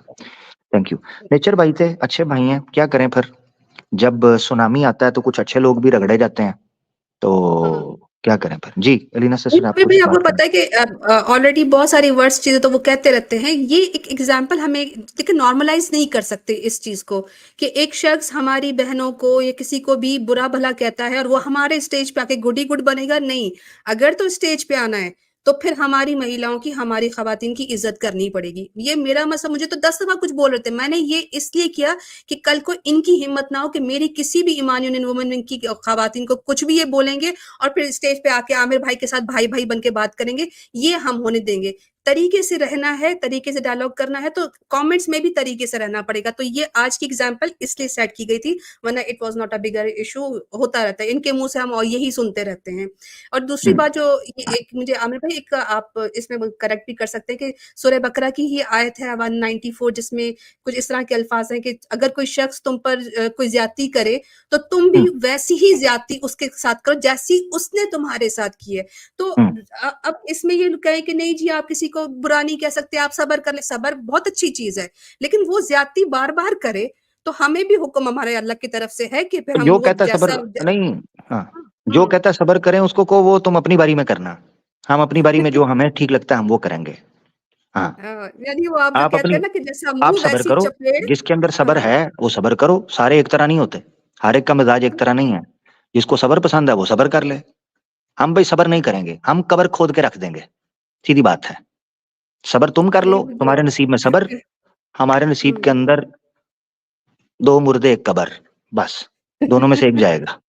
थैंक यू। नेचर भाई थे अच्छे भाई हैं, क्या करें फिर, जब सुनामी आता है तो कुछ अच्छे लोग भी रगड़े जाते हैं, तो क्या करें फिर। जी एलिना सिस्टर, आप भी कुछ आपको बात पता है कि ऑलरेडी बहुत सारी वर्ड्स चीजें तो वो कहते रहते हैं। ये एक एग्जाम्पल हमें लेकिन नॉर्मलाइज नहीं कर सकते इस चीज को, कि एक शख्स हमारी बहनों को या किसी को भी बुरा भला कहता है और वो हमारे स्टेज पे आके गुडी गुड बनेगा, नहीं। अगर तो स्टेज पे आना है तो फिर हमारी महिलाओं की, हमारी खवातीन की इज्जत करनी पड़ेगी। ये मेरा मसला, मुझे तो 10 दफा कुछ बोल रहे थे, मैंने ये इसलिए किया कि कल को इनकी हिम्मत ना हो कि मेरी किसी भी ईमान यूनियन वुमेन की खवातीन को कुछ भी ये बोलेंगे और फिर स्टेज पे आके आमिर भाई के साथ भाई भाई बन के बात करेंगे। ये हम होने देंगे। तरीके से रहना है, तरीके से डायलॉग करना है, तो कमेंट्स में भी तरीके से रहना पड़ेगा। तो ये आज की एग्जांपल इसलिए सेट की गई थी, वरना it was not a bigger issue. होता रहता है इनके मुंह से, हम और यही सुनते रहते हैं। और दूसरी बात जो एक मुझे आमिर भाई, एक आप इसमें करेक्ट भी कर सकते हैं कि सूरह बकरा की ही आयत है 194, जिसमें कुछ इस तरह के अल्फाज हैं कि अगर कोई शख्स तुम पर कोई ज्यादती करे तो तुम भी वैसी ही ज्यादती उसके साथ करो जैसी उसने तुम्हारे साथ की है। तो अब इसमें ये कहे कि नहीं जी आप किसी को बुरा नहीं कह सकते, आप सब्र कर ले। सब्र बहुत अच्छी चीज है, लेकिन वो ज्यादती बार बार करे तो हमें भी हुक्म हमारे अल्लाह की तरफ से है कि फिर हम जो वो कहता है जैसा सबर नहीं, हाँ, जो कहता है सबर करें उसको को वो तुम अपनी बारी में करना, हम अपनी बारी में जो हमें ठीक लगता है हम वो करेंगे। हाँ, यानी वो आप जो आप कहते अपनी हैं ना कि जैसा आप मुंह सबर वैसी करो, चपेड़। जिसके अंदर सबर है वो सबर करो, सारे एक तरह नहीं होते, हर एक का मिजाज एक तरह नहीं है, जिसको सबर पसंद है वो सबर कर ले। हम भाई सबर नहीं करेंगे, हम कबर खोद के रख देंगे, सीधी बात है। सबर तुम कर लो, नहीं तुम्हारे नसीब में सबर, हमारे नसीब के अंदर 2 मुर्दे 1 कबर, बस दोनों में से एक जाएगा।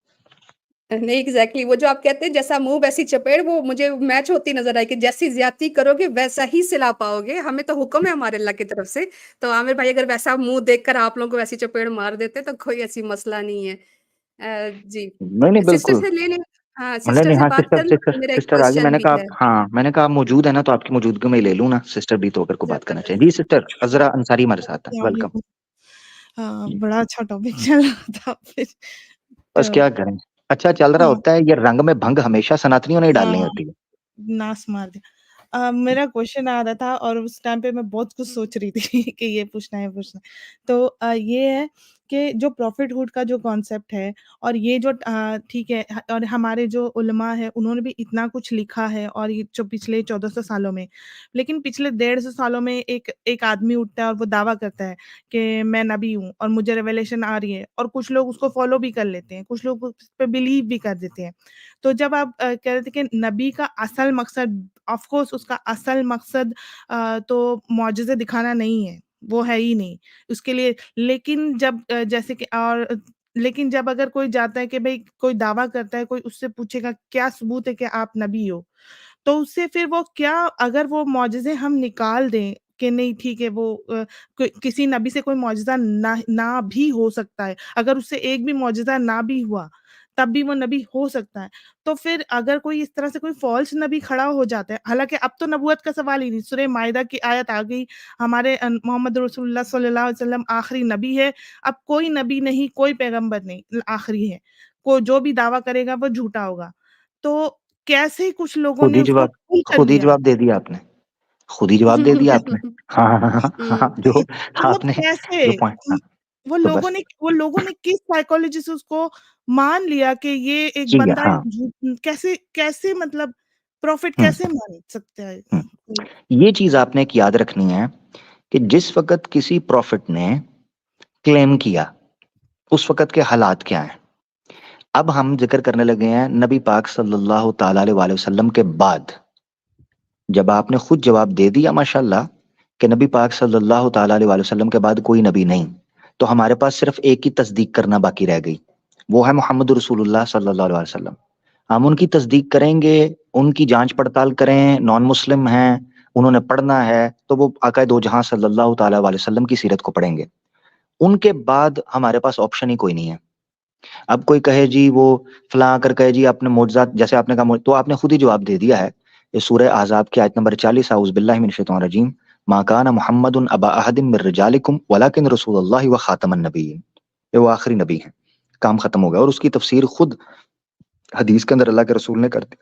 नहीं एग्जैक्टली वो जो आप कहते हैं जैसा मुंह वैसी चपेड़, वो मुझे मैच होती नजर आई कि जैसी ज्यादती करोगे वैसा ही सिला पाओगे। हमें तो हुक्म है हमारे अल्लाह की तरफ से। तो आमिर भाई अगर वैसा मुंह देखकर आप लोगों को वैसी चपेड़ मार देते तो कोई ऐसी मसला नहीं है। जी नहीं सिस्टर बिल्कुल, से ले लें। हाँ नहीं सिस्टर नहीं, से हाँ बात कर लो, मेरा एक सिस्टर आ गई, क्वेश्चन मैंने भी कहा है। हाँ, मैंने कहा आप मौजूद है ना, तो आपकी मौजूदगी में ही ले लूँ ना, सिस्टर भी तो होकर को बात करना चाहिए। जी सिस्टर अजरा अंसारी हमारे साथ है, वेलकम। बड़ा अच्छा टॉपिक चल रहा था फिर बस क्या करें, अच्छा चल रहा हाँ होता है, ये रंग में भंग हमेशा सनातनियों ने ही डालनी हाँ होती है। नाश मार दिया। मेरा क्वेश्चन आ रहा था और उस टाइम पे मैं बहुत कुछ सोच रही थी कि ये पूछना है पूछना है। तो ये है कि जो प्रॉफिटहुड का जो कॉन्सेप्ट है और ये जो ठीक है और हमारे जो उलमा है उन्होंने भी इतना कुछ लिखा है और ये जो पिछले 1400 सालों में, लेकिन पिछले 150 सालों में एक आदमी उठता है और वो दावा करता है कि मैं नबी हूँ और मुझे रेवलेशन आ रही है, और कुछ लोग उसको फॉलो भी कर लेते हैं, कुछ लोग उस पे बिलीव भी कर देते हैं। तो जब आप कह रहे थे कि नबी का असल मकसद, ऑफ कोर्स उसका असल मकसद तो मौजज़े दिखाना नहीं है, वो है ही नहीं उसके लिए। लेकिन जब जैसे कि लेकिन जब अगर कोई जाता है कि भई कोई दावा करता है, कोई उससे पूछेगा क्या सबूत है कि आप नबी हो? तो उससे फिर वो क्या, अगर वो मौजज़े हम निकाल दें कि नहीं ठीक है वो किसी नबी से कोई मौजज़ा ना ना भी हो सकता है, अगर उससे एक भी मौजज़ा ना भी हुआ, तब भी वो नबी हो सकता है। तो फिर अगर कोई इस तरह से कोई फ़ॉल्स नबी खड़ा हो जाता है, हालाँकि अब तो नबूवत का सवाल ही नहीं, सूरह माइदा की आयत आ गई, हमारे मोहम्मद रसूलुल्लाह सल्लल्लाहु अलैहि वसल्लम आखिरी नबी है, अब कोई नबी नहीं, कोई पैगंबर नहीं, आखिरी है। को जो भी दावा करेगा वो झूठा होगा। तो कैसे कुछ लोगों ने उसको कबूल कर खुद ही लिया? जवाब दे दिया आपने, खुद ही जवाब दे दिया आपने। हाँ, हाँ, हाँ, हाँ, हाँ, जो मतलब आपने कैसे? जो पॉइंट, हाँ, तो बस वो लोगों ने किस साइकोलॉजी से उसको मान लिया कि ये एक ठीक है, बंदा है, हाँ, कैसे कैसे मतलब प्रॉफिट हुँ, कैसे मान सकता है? हुँ। ये चीज़ आपने एक याद रखनी है कि जिस वक़्त किसी प्रॉफिट ने क्लेम किया, उस वक़्त के हालात क्या हैं? अब हम ज़िक्र करने लगे हैं नबी पाक सल्लल्लाहु ताला अलैहि वसल्लम के बाद। जब आपने खुद जवाब दे दिया माशाल्लाह कि नबी पाक सल्लल्लाहु ताला अलैहि वसल्लम के बाद कोई नबी नहीं, तो हमारे पास सिर्फ एक ही तस्दीक करना बाकी रह गई, वो है मोहम्मद रसूलुल्लाह सल्लल्लाहु अलैहि वसल्लम। हम उनकी तस्दीक करेंगे, उनकी जांच पड़ताल करें, नॉन मुस्लिम हैं, उन्होंने पढ़ना है तो वो आका दो जहां सल्लल्लाहु ताला अलैहि वसल्लम की सीरत को पढ़ेंगे। उनके बाद हमारे पास ऑप्शन ही कोई नहीं है। अब कोई कहे जी वो फलां कर कहे जी आपने मौजूदात जैसे आपने कहा तो आपने खुद ही जवाब दे दिया है। ये सूरह अहज़ाब की आयत नंबर 40 औज़ु बिल्लाहि मिनश शैतानिर रजीम मा काना मुहम्मदुन अबा अहदिन मिर रिजालिकुम वलाकिन रसूलुल्लाहि व खातमन नबिय्यीन। ये वो आखिरी नबी है, काम खत्म हो गया। और उसकी तफसीर खुद हदीस के अंदर अल्लाह के रसूल ने कर दी।